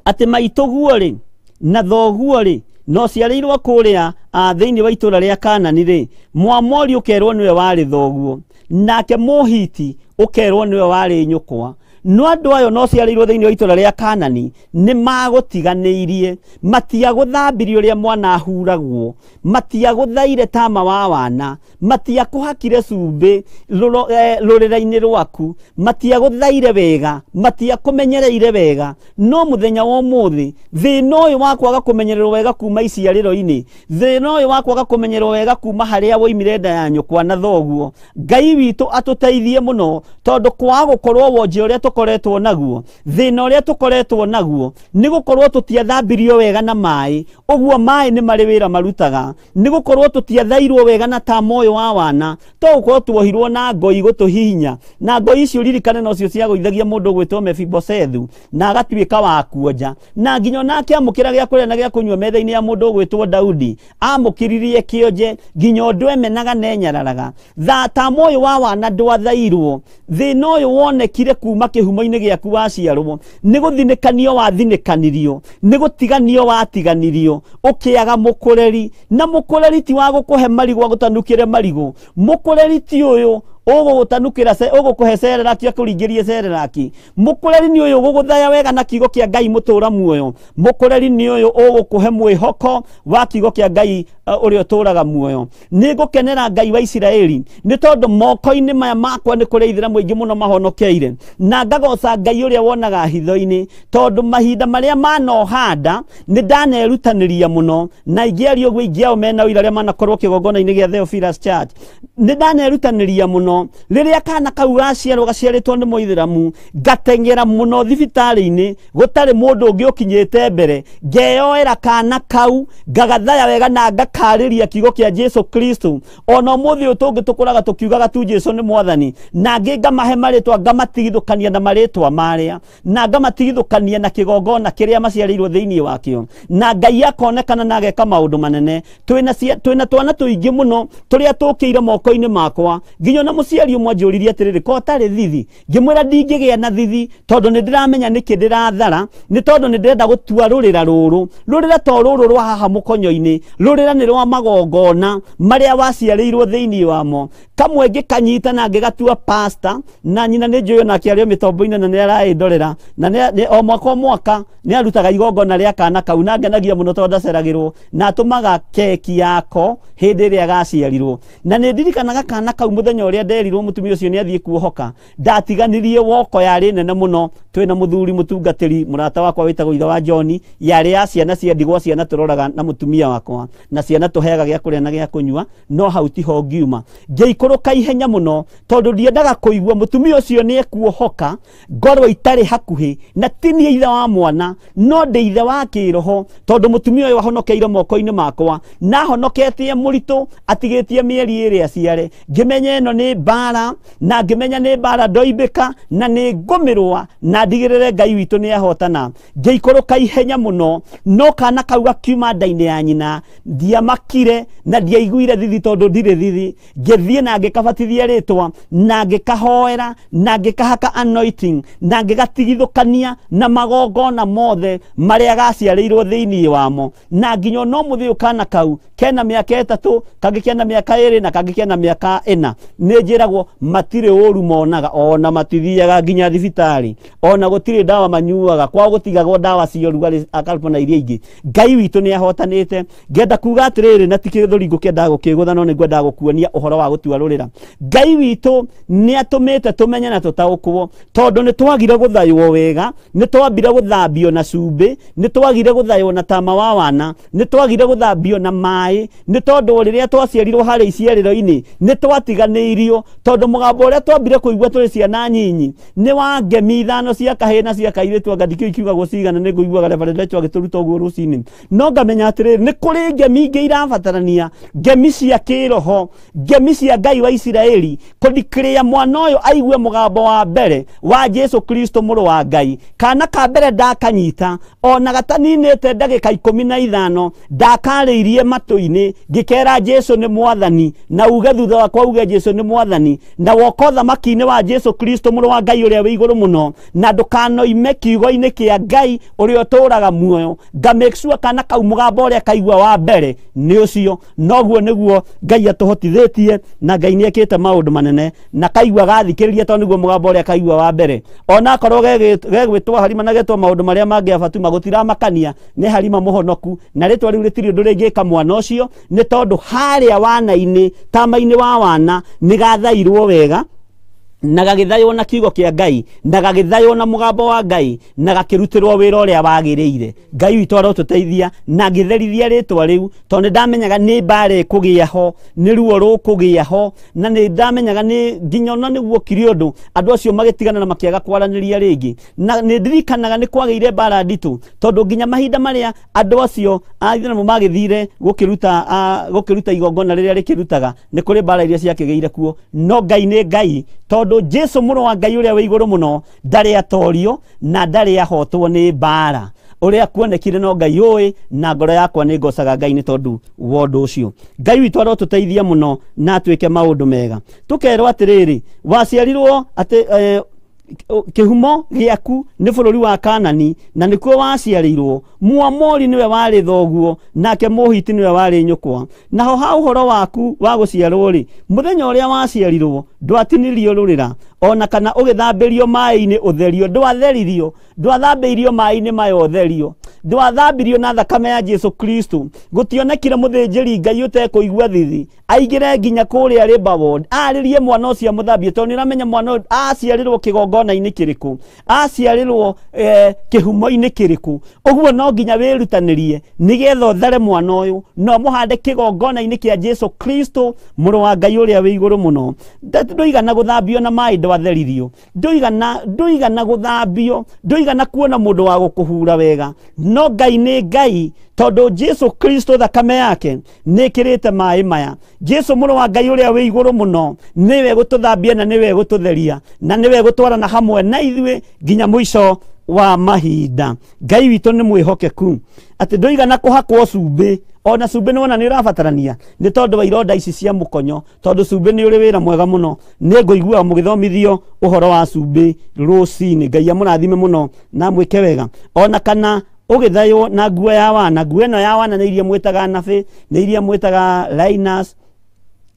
ati maituguo ri na thoguo ri no ciarĩirwo kũrĩa thĩinĩ wa itũra rĩa Kanani rĩ Muamori ũkerwo nĩwe warĩ thoguo nake Mohiti ũkerwo nĩwe warĩ nyũkwa no andũ ayo no ciarĩirwo thĩinĩ wa itũra rĩa Kanani nĩ magũtiganĩirie matiagũthambirio rĩa mwana ahuragwo matiagũthaire tama wa wana matiakũhakire cumbi rũrĩra-inĩ rwaku matiagũthaire wega matiakũmenyereire wega no muthenya wa ũmũthĩ thĩna ũyũ wa kwaga kũmenyererwo wega kuma iciarĩro-inĩ thĩna ũyũ wa kwaga kũmenyererwo wega kuma harĩa woimire nda ya nyũkwa na thoguo Ngai witũ atũteithie mũno tondũ kwaga gũkorwo wonje ũrĩa tukoretwo naguo thina uria tukoretwo naguo ni gukorwo tutiathambirio wega na mai uguo mai ni mari wira marutaga ni gukorwo tutiathairwo wega na tama uyu wa wana to gukorwo tuohirwo na ngoi gutuhihinya na ngoi icio ririkane no cio cia guithagia mundu gwitwo Mephibosethu na agatuika wa kuonja na nginyo nake amukira gya kuria na gya kunywa metha-ini ya mundu gwitwo Daudi amukiririe kionje nginyo ndu emenaga nenyararaga tama uyu wa wana ndwathairwo thina uyu wonekire kuma kihumo-ini giaku waciarwo ni guthinikanio wathinikanirio ni gutiganio watiganirio ukiaga mukureri na mukureri ti wa gukuhe marigo gutanukire marigo mukureri ti uyu ugutanukira ugukuhe sereraki akuringirie sereraki mukureri ni uyu uguguthaya wega na kigo kia Ngai mutura muoyo mukureri ni uyu ugukuhe mwihoko wa kigo kia Ngai uri uturaga muoyo ni gukenera Ngai wa Isiraeli ni tondu moko-ini maya makwa ni kureithira muingi muno mahonokeire na ngagoca Ngai uria wonaga hitho-ini tondu mahinda maria manohanda ni ndanerutaniria muno na ingiario gwe ingiao mena uira ria manakorwo kigongona-ini gia Theophilus Church ni ndanerutaniria muno riria kana kau gaciarwo gaciaritwo ni muithiramu ngatengera muno thibitari-ini gutari mundu ungi ukinyite mbere ngeyoera kana kau ngagathaya wega na agakarĩria kiugo kĩa Jesu Kristo. Ona ũmũthĩ ũyũ tũngĩ tũkũraga tũkiugaga tu Jesu nĩ mwathani, na angĩ ngamahe marĩtwa ngamatigithũkania na marĩtwa marĩa, na ngamatigithũkania na kĩgongona kĩrĩa maciarĩirwo thĩinĩ wakĩo, na Ngai akonekana na ageka maũndũ manene. Twĩna twana tũingĩ mũno tũrĩa tũkĩire moko-inĩ makwa, nginya na mũciari ũmwe anjũririe atĩrĩrĩ, ko tarĩ thithi? Ngĩmwĩra ndingĩgĩa na thithi, tondũ nĩ ndĩramenya nĩkĩ ndĩrathara, nĩ tondũ nĩ ndĩrenda gũtua rũrĩra rũrũ. Rũrĩra to rũrũ rwa haha mũkonyo-inĩ, rũrĩra nĩ rwa magongona marĩa waciarĩirwo thĩinĩ wamo. Kamwe ngĩkanyita na ngĩgatua pastor, na nyina nĩ njũĩ nake arĩ mĩtombo-inĩ na nĩ arayĩndorera, na o mwaka nĩ arutaga igongona rĩa kana kau, na ngenagia mũno tondũ ndaceragĩrwo, na atũmaga keki yako hĩndĩ ĩrĩa gaciarirwo. Na nĩ ndirikanaga kana kau mũthenya ũrĩa nderirwo mũtumia ũcio nĩ athiĩ kuohoka, ndatiganirie woko yarĩ nene mũno. Twĩna mũthuri mũtungatĩri mũrata wakwa wĩtagwo ithe wa John, yarĩ ya ciana cia ndigwa, ciana tũroraga na mũtumia wakwa, na ciana tũheaga gĩa kũrĩa na gĩa kũnyua, no hau tiho ngiuma. Ngĩikũrũka ihenya mũno tondũ ndiendaga kũigua mũtumia ũcio nĩ ekuohoka, ngorwo itarĩ hakuhĩ, na tinie ithe wa mwana, no ndĩ ithe wa kĩroho, tondũ mũtumia ũyũ ahonokeire moko-inĩ makwa, na ahonoketie mũritũ atigĩtie mĩeri ĩrĩ aciare. Ngĩmenya ĩno nĩ mbara, na ngĩmenya nĩ mbara ndoimbĩka, na nĩ ngũmĩrũa, na ndigĩrĩre Ngai witũ nĩ ahotana. Ngĩikũrũka ihenya mũno, no kana kau gakiuma nda-inĩ ya nyina, ndiamakire na ndiaiguire thithi tondũ ndirĩ thithi. Ngĩthiĩ na ngĩkabatithia rĩtwa, na ngĩkahoera, na ngĩkahaka anointing, na ngĩgatigithũkania na magongona mothe marĩa gaciarĩirwo thĩinĩ wamo. Na nginya no mũthĩ ũyũ kana kau kena mĩaka 3, kangĩ kena mĩaka 2, na kangĩ kena mĩaka 4. Nĩ njĩragwo matirĩ ũru monaga, ona matithiaga nginya thibitarĩ, ona gũtirĩ ndawa manyuaga, kwa gũtigagwo ndawa cia ũrugarĩ akalpo na iria ingĩ. Ngai witũ nĩ ahotanĩte. Ngenda kuga atĩrĩrĩ, na ti kĩthũri ngũkĩendaga gũkĩgũtha, no nĩngwendaga gũkuonia ũhoro wa gũtua rũrĩra. Ngai witũ nĩ atũmĩte tũmenye na tũtaũkwo, tondũ nĩ twagire gũthaywo wega, nĩ twambire gũthambio na cumbĩ, nĩ twagire gũthaywo na tama wa wana, nĩ twagire gũthambio na maĩ, nĩ tondũ rĩrĩa twaciarirwo harĩ iciarĩro-inĩ nĩ twatiganĩirio, tondũ mũgambo ũrĩa twambire kũigua tũrĩ ciana nyinyi nĩ wa ngemi 5 cia kahĩĩ na cia kairĩtu, anga ndikĩũĩ ikiugagwo cigana, nĩ ngũiguaga reverend agĩtũruta ũguo rũcinĩ. No ngamenya atĩrĩrĩ, nĩ kũrĩ ngemi ingĩ irabatarania, ngemi cia kĩroho, ngemi cia Ngai wa Isiraeli, kũdeclare mwana ũyũ aigue mũgambo wa mbere wa Jesu Kristo mũrũ wa Ngai. Kana ka mbere ndakanyita, ona gataninĩte ndagĩka 15, ndakarĩirie matũ-inĩ, ngĩkera Jesu nĩ mwathani, na uge thutha wakwa uge Jesu nĩ mwathani, na woka ũthamaki-inĩ wa Jesu Kristo mũrũ wa Ngai ũrĩa wĩ igũrũ mũno, na ndũkanoime kiugo-inĩ kĩa Ngai ũrĩa ũtũũraga muoyo. Nga make sure kana kau mũgambo ũrĩa kaigua wa mbere nĩ ũcio. Noguo nĩguo Ngai atũhotithĩtie, na Ngai nĩ ekĩte maũndũ manene, na kaigua gathikĩrĩria, tondũ nĩguo mũgambo ũrĩa kaigua wa mbere. Ona akorwo gegwĩtwo Halima na getwo maũndũ marĩa mangĩ Fatuma, gũtiramakania, nĩ Halima mũhonoku, na rĩtwa rĩu rĩtirĩ ũndũ rĩngĩka mwana ũcio, nĩ tondũ harĩa wana-inĩ, tama-inĩ wa wana nĩ gathairwo wega, na gagĩthaywo na kiugo kĩa Ngai, na gagĩthaywo na mũgambo wa Ngai, na gakĩrutĩrwo wĩra ũrĩa wagĩrĩire. Ngai witũ arotũteithia, na ngĩtherithia rĩtwa rĩu, tondũ ndamenyaga nĩ mbara ĩkũgĩa ho, nĩ ruo rũkũgĩa ho, na nĩ ndamenyaga nĩ nginya ona nĩguo kiri ũndũ andũ acio magĩtigana na makĩaga kwaranĩria rĩngĩ. Na nĩ ndirikanaga nĩ kwagĩire mbara nditũ, tondũ nginya mahinda marĩa andũ acio aithĩramu magĩthire gũkĩruta igongona rĩrĩa rĩkĩrutaga, nĩ kũrĩ mbara iria ciakĩgĩire kuo. No Ngai nĩ Ngai, tondũ Jesu mũrũ wa Ngai ũrĩa wĩ igũrũ mũno ndarĩ atorio, na ndarĩ ahotwo nĩ mbara. Ũrĩa kuonekire no Ngai ũĩ, na ngoro yakwa nĩ ngocaga Ngai nĩ tondũ wa ũndũ ũcio. Ngai witũ arotũteithia mũno na twĩke maũndũ mega. Tũkerwo atĩrĩrĩ, waciarirwo atĩ kĩhumo gĩaku nĩ bũrũri wa Kanani, na nĩkuo waciarĩirwo. Muamori nĩwe warĩ thoguo, nake Mũhiti nĩwe warĩ nyũkwa. Naho ha ũhoro waku wa gũciarwo rĩ, mũthenya ũrĩa waciarirwo ndwatinirio rũrĩra, ona kana ũgĩthambĩrio maĩ-inĩ ũtherio, ndwathambĩirio maĩ-inĩ maya ũtherio, ndwathambirio na thakame ya Jesu Kristo. Gũtionekire mũthĩnjĩri Ngai ũtekũigua thithi aingĩre nginya kũrĩa Labour Ward arĩrie mwana ũcio mũthambie, tondũ nĩramenya mwana ũyũ aciarĩrwo kĩgongona-inĩ kĩrĩkũ, aciarĩrwo kĩhumo-inĩ kĩrĩkũ. Ũguo no nginya wĩrutanĩrie nĩgetha ũthare mwana ũyũ, no mũhande kĩgongona-inĩ kĩa Jesu Kristo mũrũ wa Ngai ũrĩa wĩ igũrũ mũno. Ndũigana gũthambio na maĩ, twatheririo, nduigana guthambio, nduigana kuona mundu wa gukuhura wega, no Ngai ni Ngai tondu Jesu Kristo thakame yake nikirite mai maya. Jesu muru wa Ngai uria wi iguru muno niwe gututhambia na niwe gututheria na niwe gutwarana hamwe na ithuĩ nginya muico wa mahinda. Ngai witũ nĩ mwĩhokeku atĩ ndũigana kũhakwo cumbĩ, ona cumbĩ nĩwona nĩ ũrabatarania nĩ tondũ wa ironda ici cia mũkonyo, tondũ cumbĩ nĩ ũrĩ wĩra mwega mũno. Nĩ ngũiguaga mũgĩthomithio ũhoro wa cumbĩ rũcinĩ. Ngai amũrathime mũno na mwĩke wega. Ona kana ũgĩthaywo na nguo ya wana, nguo ĩno ya wana nĩ iria mwĩtaga nabe, nĩ iria mwĩtaga liners,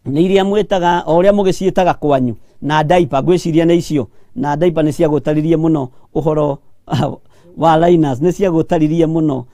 nĩ iria mwĩtaga o ũrĩa mũgĩciĩtaga kwanyu, na diaper ngwĩciria nĩ icio, na diaper nĩ cia gũtarĩrie mũno ũhoro wa liners, nĩ cia gũtarĩrie mũno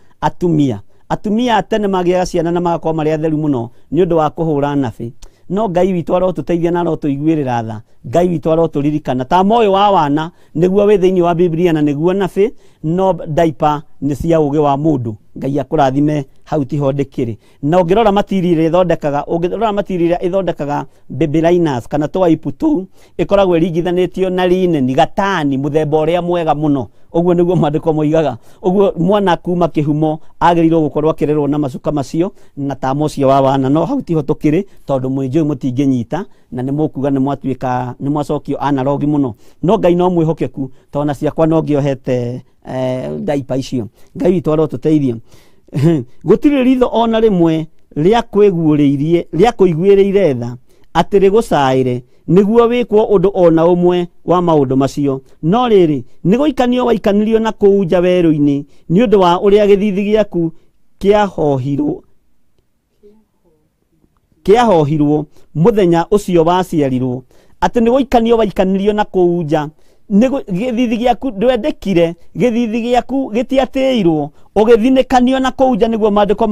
atumia tene magĩaga ciana na magakorwo marĩ atheru mũno nĩ ũndũ wa kũhũra nabe. No Ngai witũ arotũteithia na arotũiguĩrĩra tha. Ngai witũ arotũririkana ta moyo wa wana nĩguo wĩ thĩinĩ wa Biblia na nĩguo nabe, no diaper nĩ cia ũgĩ wa mũndũ. Ngai akũrathime hau tiho ndĩkĩrĩ. Na ũngĩrora material ĩrĩa ĩthondekaga baby liners kana tũwaipu tũu ĩkoragwo ĩringithanĩtio na linen, gatani mũthemba ũrĩa mwega mũno. Ũguo nĩguo maandĩko moigaga. Ũguo mwana kuma kĩhumo agĩrĩirwo gũkorwo akĩrerwo na macuka macio na ta mocio wa wana. No hau tiho tũkĩrĩ tondũ mwĩnjũĩ mũtingĩnyita na nĩ mũkuga nĩ mwacokio analogi mũno. No Ngai no mwĩhokeku tondũ na ciakwa no ngĩohete diaper icio. Ngai witũ arotũteithia. Gũtirĩ ritho ona rĩmwe rĩa kũiguĩrĩire tha atĩ rĩgũcaĩre nĩguo wĩkwo ũndũ ona ũmwe wa maũndũ macio. No rĩrĩ nĩ gũikanio waikanirio na kũu nja werũ-inĩ nĩ ũndũ wa ũrĩa gĩthithi gĩaku kĩahohirwo mũthenya ũcio waciarirwo. Atĩ nĩ gũikanio waikanirio na kũu nja, gĩthithi gĩaku ndwendekire, gĩthithi gĩaku gĩtiatĩirwo, ũgĩthinĩkanio na kũu nja nĩguo maandĩko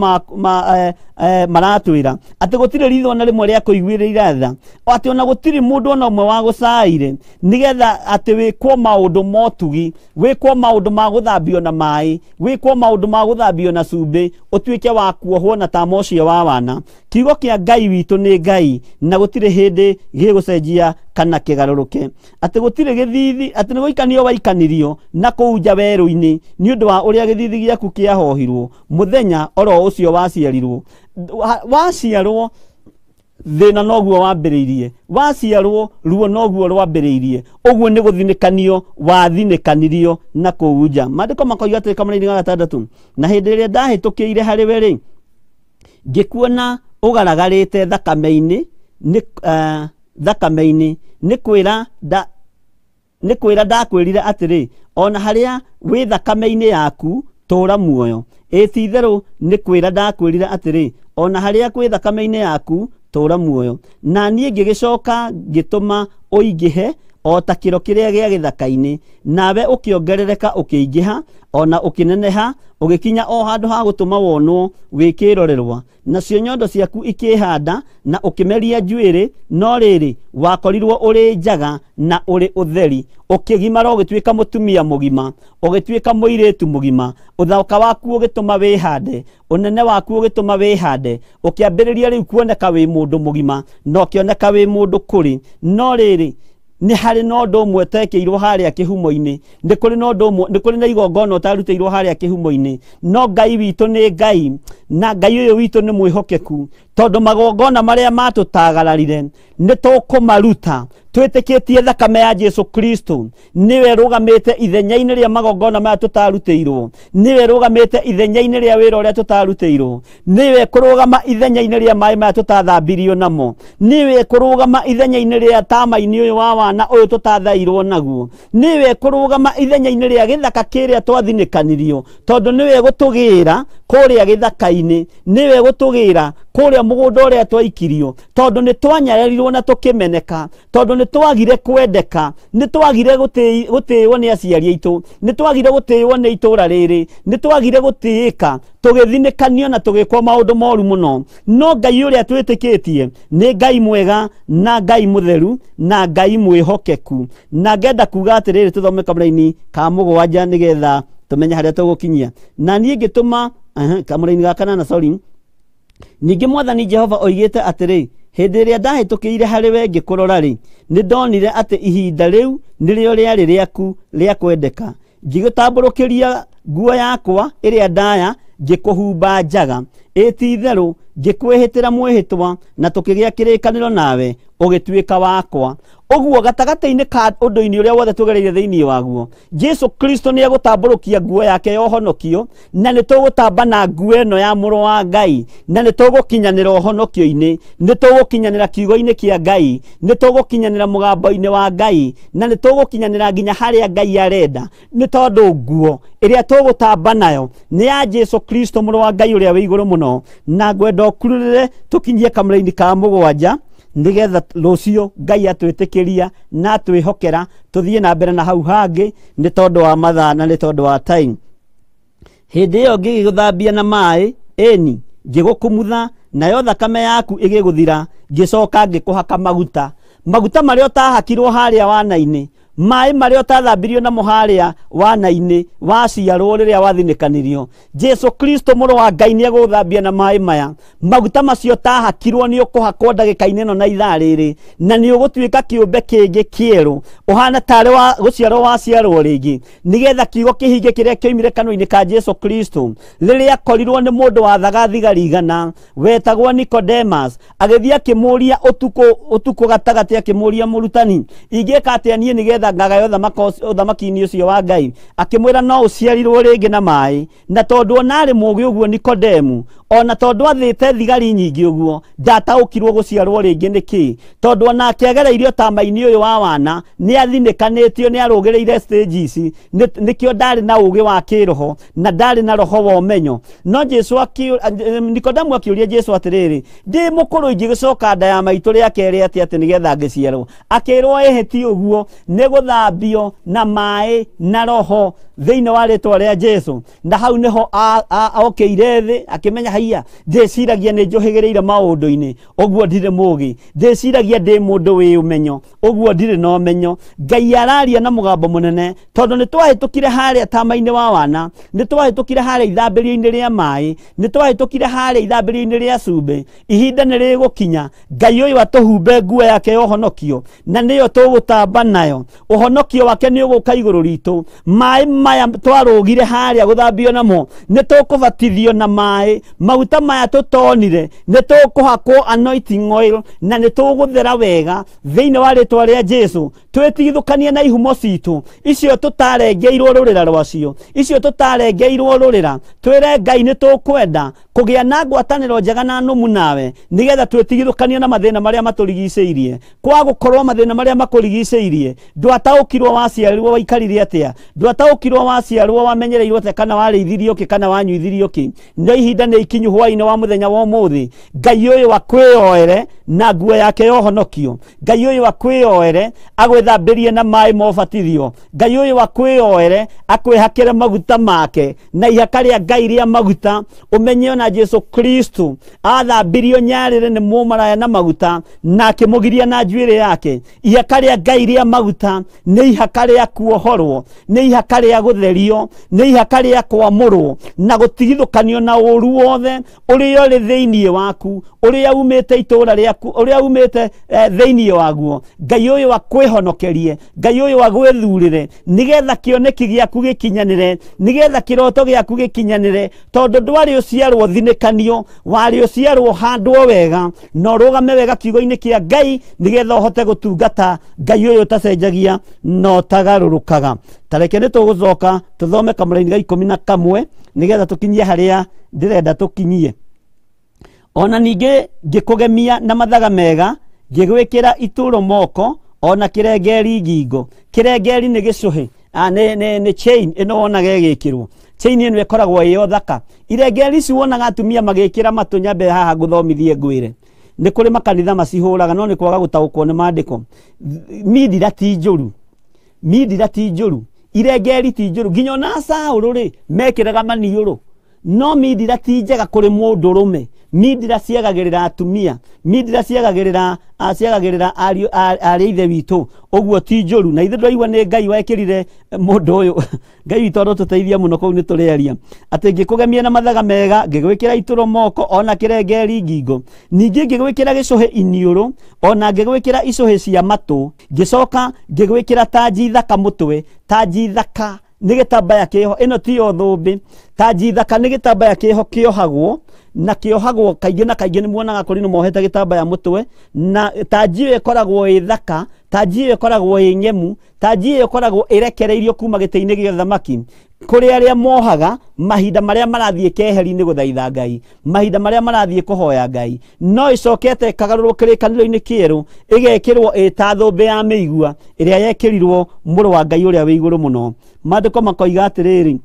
maratwĩra atĩ gũtirĩ ritho ona rĩmwe rĩa kũiguĩrĩire tha, atĩ ona gũtirĩ mũndũ ona ũmwe wa gũcaĩire nĩgetha atĩ wĩkwo maũndũ motugi, wĩkwo maũndũ ma gũthambio na maĩ, wĩkwo maũndũ ma gũthambio na cumbĩ, ũtuĩke wa kuohwo na ta mocio wa wana. Kiugo kĩa Ngai witũ nĩ Ngai na gũtirĩ hĩndĩ gĩgũcenjia kana kĩgarũrũke. Atĩ gũtirĩ gĩthithi, atĩ nĩ gũikanio waikanirio na kũu nja werũ-inĩ nĩ ũndũ wa ũrĩa gĩthithi gĩaku kĩahohirwo mũthenya oro ũcio waciarirwo. Waciarwo thĩna noguo wambĩrĩirie, waciarwo ruo noguo rwambĩrĩirie. Ũguo nĩ gũthinĩkanio wathinĩkanirio na kũu nja. Maandĩko makoiga atĩ Kamũra-inĩ ga 6, na hĩndĩ ĩrĩa ndahĩtũkĩire harĩwe rĩ, ngĩkuona ũgaragarĩte thakame-inĩ, nĩ kwĩra ndakwĩrire atĩrĩ, ona harĩa wĩ thakame-inĩ yaku tũũra muoyo. Ti itherũ nĩ kwĩra ndakwĩrire atĩrĩ, ona harĩa kwĩ thakame-inĩ yaku tũũra muoyo. Na niĩ ngĩgĩcoka ngĩtũma ũingĩhe o ta kĩro kĩrĩa gĩa gĩthaka-inĩ, nawe ũkĩongerereka ũkĩingĩha, ona ũkĩneneha, ũgĩkinya o handũ ha gũtũma wonwo wĩkĩrorerwa. Nacio nyondo ciaku ikĩhanda na ũkĩmeria njuĩrĩ, no rĩrĩ wakorirwo ũrĩ njaga na ũrĩ ũtheri, ũkĩgimara ũgĩtuĩka mũtumia mũgima, ũgĩtuĩka mũirĩtu mũgima. Ũthaka waku ũgĩtũma wĩhande, ũnene waku ũgĩtũma wĩhande, ũkĩambĩrĩria rĩu kuoneka wĩ mũndũ mũgima na ũkĩoneka wĩ mũndũ kũrĩ. No rĩrĩ nĩ harĩ na ũndũ ũmwe ũtekĩirwo harĩa kĩhumo-inĩ, nĩ kũrĩ na igongona ũtarutĩirwo harĩa kĩhumo-inĩ. No Ngai witũ nĩ Ngai, na Ngai ũyũ witũ nĩ mwĩhokeku, tondũ magongona marĩa matũtagararire nĩ tũkũmaruta twĩtĩkĩtie thakame ya Jesu Kristo. Niwe rũgamĩte ithenya-inĩ rĩa magongona maya tũtarutĩirwo, niwe rũgamĩte ithenya-inĩ rĩa wĩra ũrĩa tũtarutĩirwo, niwe kũrũgama ithenya-inĩ rĩa maĩ maya tũtathambirio namo, niwe kũrũgama ithenya-inĩ rĩa tama-inĩ ũyũ wa wana ũyũ tũtathairwo naguo, niwe kũrũgama ithenya-inĩ rĩa gĩthaka kĩrĩa twathinĩkanirio, tondũ niwe gũtũgĩra kũrĩa gĩthaka-inĩ, niwe gũtũgĩra kũrĩa mũgũnda ũrĩa twaikirio, tondũ nĩ twanyarerirwo na tũkĩmeneka, tondũ nĩ twagire kwendeka, nĩ twagire gũtĩĩwo nĩ aciari aitũ, nĩ twagire gũtĩĩwo nĩ itũũra rĩrĩ, nĩ twagire gũtĩĩka, tũgĩthinĩkanio na tũgĩkwo maũndũ moru mũno. No Ngai ũrĩa twĩtĩkĩtie nĩ Ngai mwega na Ngai mũtheru na Ngai mwĩhokeku. Na ngenda kuga atĩrĩrĩ, tũthome Kamũra-inĩ ka 7 nĩgetha tũmenye harĩa tũgũkinyia. Na niĩ ngĩtũma Kamũra-inĩ ga 8, sorry. Ningĩ Mwathani Jehova oigĩte atĩrĩ, Hĩndĩ ĩrĩa ndahĩtũkĩire harĩ we ngĩkũrora rĩ, nĩ ndonire atĩ ihinda rĩu nĩrĩo rĩarĩ rĩaku rĩa kwendeka. Ngĩgũtambũrũkĩria nguo yakwa ĩrĩa ndaya, ngĩkũhumba njaga. Ĩti-itherũ ngĩkwĩhĩtĩra mwĩhĩtwa, na tũkĩgĩa kĩrĩkanĩro nawe, ũgĩtuĩka wakwa. Ũguo gatagatĩ-inĩ ka ũndũ-inĩ ũrĩa wothe tũgereire thĩinĩ waguo, Jesu Kristo nĩ egũtambũrũkia nguo yake ya ũhonokio, na nĩ tũgũtamba na nguo ĩno ya mũrũ wa Ngai, na nĩ tũgũkinyanĩra ũhonokio-inĩ, nĩ tũgũkinyanĩra kiugo-inĩ kĩa Ngai, nĩ tũgũkinyanĩra mũgambo-inĩ wa Ngai, na nĩ tũgũkinyanĩra nginya harĩa Ngai arenda, nĩ tondũ nguo ĩrĩa tũgũtamba nayo nĩ ya Jesu Kristo mũrũ wa Ngai ũrĩa wĩ igũrũ mũno. Na ngwenda ũkururĩre tũkinyie kamũra-inĩ ka mũgwanja, nigetha rũciũ Ngai atwĩtĩkĩria na atwĩhokera tũthiĩ na mbere na hau hangĩ, nĩ tondũ wa mathaa na nĩ tondũ wa time. Hĩndĩ ĩyo ngĩgũthambia na maĩ, ĩni ngĩgũkumutha, nayo thakame yaku ĩgĩgũthira, ngĩcoka ngĩkũhaka maguta. Maguta marĩa ũtahakirwo harĩa wana-inĩ, maĩ marĩa ũtathambirio namo harĩa wana-inĩ waciarwo rĩrĩa wathinĩkanirio, Jesu Kristo mũrũ wa Ngai nĩ egũthambia na maĩ maya. Maguta macio ũtahakirwo nĩ ũkũhakwo ndagĩka-inĩ ĩno na ithaa rĩrĩ, na nĩ ũgũtuĩka kĩũmbe kĩngĩ kĩerũ, ũhana tarĩ wa gũciarwo waciarwo rĩngĩ, nĩgetha kiugo kĩhinge kĩrĩa kĩoimire kanua-inĩ ka Jesu Kristo rĩrĩa akorirwo nĩ mũndũ wathaga thigari igana wetagwo Nicodemus, agĩthiĩ akĩmũria ũtukũ gatagatĩ, akĩmũria mũrutani, ingĩka atĩa niĩ nĩgetha ngagayo ũthamaki-inĩ ũcio wa Ngai? Akĩmwĩra no ũciarirwo rĩngĩ na maĩ. Na tondũ ona arĩ mũũgĩ ũguo Nikodemu, ona tondũ athĩte thigari nyingĩ ũguo, ndataũkirwo gũciarwo rĩngĩ nĩkĩ? Tondũ ona akĩagereirio tama-inĩ ũyũ wa wana, nĩ athinĩkanĩtio, nĩ arũgĩrĩire stage ici, nĩkĩo ndarĩ na ũũgĩ wa kĩroho na ndarĩ na roho wa ũmenyo. No Jesu Nikodemu akĩũria Jesu atĩrĩrĩ, ndĩ mũkũrũ ingĩgĩcoka nda ya maitũ rĩa kerĩ atĩ nĩgetha ngĩciarwo? Akĩrwo ĩhĩti ũguo nĩ gũthambio na maĩ na roho thĩinĩ wa rĩtwa rĩa Jesu. Na hau nĩho okĩire thĩ akĩmenya haiya, ndĩciragia nĩ njũhĩgĩrĩire maũndũ-inĩ, ũguo ndirĩ mũũgĩ, ndĩciragia ndĩ mũndũ wĩ ũmenyo, ũguo ndirĩ na ũmenyo. Ngai araria na mũgambo mũnene, tondũ nĩ twahĩtũkire harĩa tama-inĩ wa wana, nĩ twahĩtũkire harĩa ithambĩrio-inĩ rĩa maĩ, nĩ twahĩtũkire harĩa ithambĩrio-inĩ rĩa cumbĩ. Ihinda nĩ rĩgũkinya Ngai ũyũ atũhumbe nguo yake ya ũhonokio, na nĩyo tũgũtamba nayo. Ũhonokio wake nĩ ũgũka igũrũ ritũ. Maĩ maya twarũgire harĩa gũthambio namo, nĩ tũkũbatithio na maĩ. Maguta maya tũtonire nĩ tũkũhakwo anointing oil, na nĩ tũgũthera wega thĩinĩ wa rĩtwa rĩa Jesu. Twĩtigithũkanie na ihumo citũ icio tũtarengeirwo rũrĩra rwacio, icio tũtarengeirwo rũrĩra. Twĩre Ngai nĩ tũkwenda kũgĩa na ngwatanĩro njega na nũmu nawe, nĩgetha twĩtigithũkanie na mathĩna marĩa matũrigicĩirie. Kwa gũkorwo mathĩna marĩa makũrigicĩirie, ndwataũkirwo waciarirwo waikarire atĩa, ndwataũkirwo waciarwo wamenyereirwo atĩa, kana warĩithirio kĩ, kana wanyuithirio kĩ. No ihinda nĩ ikinyu hwainĩ wa mũthenya wa ũmũthĩ, Ngai ũyũ akwĩyoere na nguo yake ya ũhonokio. Ngai ũyũ akwĩyoere agwĩthambĩrie na maĩ ma ũbatithio. Ngai ũyũ akwĩyoere akwĩhakĩre maguta make, na ihaka rĩa Ngai rĩa maguta. Ũmenye ona Jesu Kristo athambirio nyarĩrĩ nĩ mũmaraya na maguta, na akĩmũgiria na njuĩrĩ yake. Ihaka rĩa Ngai rĩa maguta nĩ ihaka rĩa kuohorwo, nĩ ihaka rĩa gũtherio, nĩ ihaka rĩa kwamũrwo na gũtigithũkanio na ũru wothe ũrĩa ũrĩ thĩinĩ waku, ũrĩa umĩte itũũra rĩaku, ũrĩa umĩte thĩinĩ waguo. Ngai ũyũ akwĩhonokerie, Ngai ũyũ agwĩthurĩre, nĩgetha kĩoneki gĩaku gĩkinyanĩre, nĩgetha kĩroto gĩaku gĩkinyanĩre. Tondũ ndwarĩ ũciarwo thinĩkanio, warĩ ũciarwo handwo wega, na ũrũgame wega kiugo-inĩ kĩa Ngai, nĩgetha ũhote gũtungata Ngai ũyũ ũtacenjagia na ũtagarũrũkaga. Tareke nĩ tũgũcoka tũthome kamũra-inĩ ga 11 nĩgetha tũkinyie harĩa ndĩrenda tũkinyie. Ona ningĩ ngĩkũgemia na mathaga mega, ngĩgwĩkĩra itũũro moko, ona kĩrengeri ngingo. Kĩrengeri nĩ gĩcũhĩ, nĩ chain ĩno wonaga ĩgĩkĩrwo. Chain ĩno ĩkoragwo ĩyo thaka. Irengeri ici wonaga atumia magĩkĩra matũ, nyambe haha ngũthomithie ngwĩre. Nĩ kũrĩ makanitha macihũraga, no nĩ kwaga gũtaũkwo nĩ maandĩko. Mindira ti njũru, mindira ti njũru, irengeri ti njũru. Nginya ona Saũlũ rĩ mekĩraga maniũrũ, no mindira ti njega kuri mundu rume mindira ciagagirira atumia mindira ciagagirira ari ithe witu oguo ti njuru na ithe ndwaigua ni Ngai wekirire mundu uyu Ngai witu ndo tuteithia muno kou ni turearia ati ngikugemia na mathaga mega ngigwikira ituro moko ona kirengeri ngingo ningi ngigwikira gicuhi iniuru ona ngigwikira icuhi cia matu ngicoka ngigwikira taji thaka mutwe taji thaka ni gitambaya kiho ino ti o thumbi taji thaka ni gitambaya kiho kiohagwo na kiohagwo kaingĩ na kaingĩ nĩmuonaga kũrĩ mohete gĩtambaya mũtwe na taji ĩyo ĩkoragwo ĩ thaka taji ĩyo ĩkoragwo ĩ nyemu taji ĩyo ĩkoragwo ĩrekereirio kuma gĩtĩ-inĩ gĩa thamaki kũrĩ arĩa mohaga mahinda marĩa marathiĩ keheri-inĩ gũthaitha Ngai mahinda marĩa marathiĩ kũhoya Ngai no ĩcokete ĩkagarũrwo kĩrĩkanĩro-inĩ kĩerũ ĩgekĩrwo ĩta thũmbĩ ya mĩigua ĩrĩa yekĩrirwo mũrũ wa Ngai ũrĩa wĩ igũrũ mũno maandĩko makoiga atĩrĩrĩ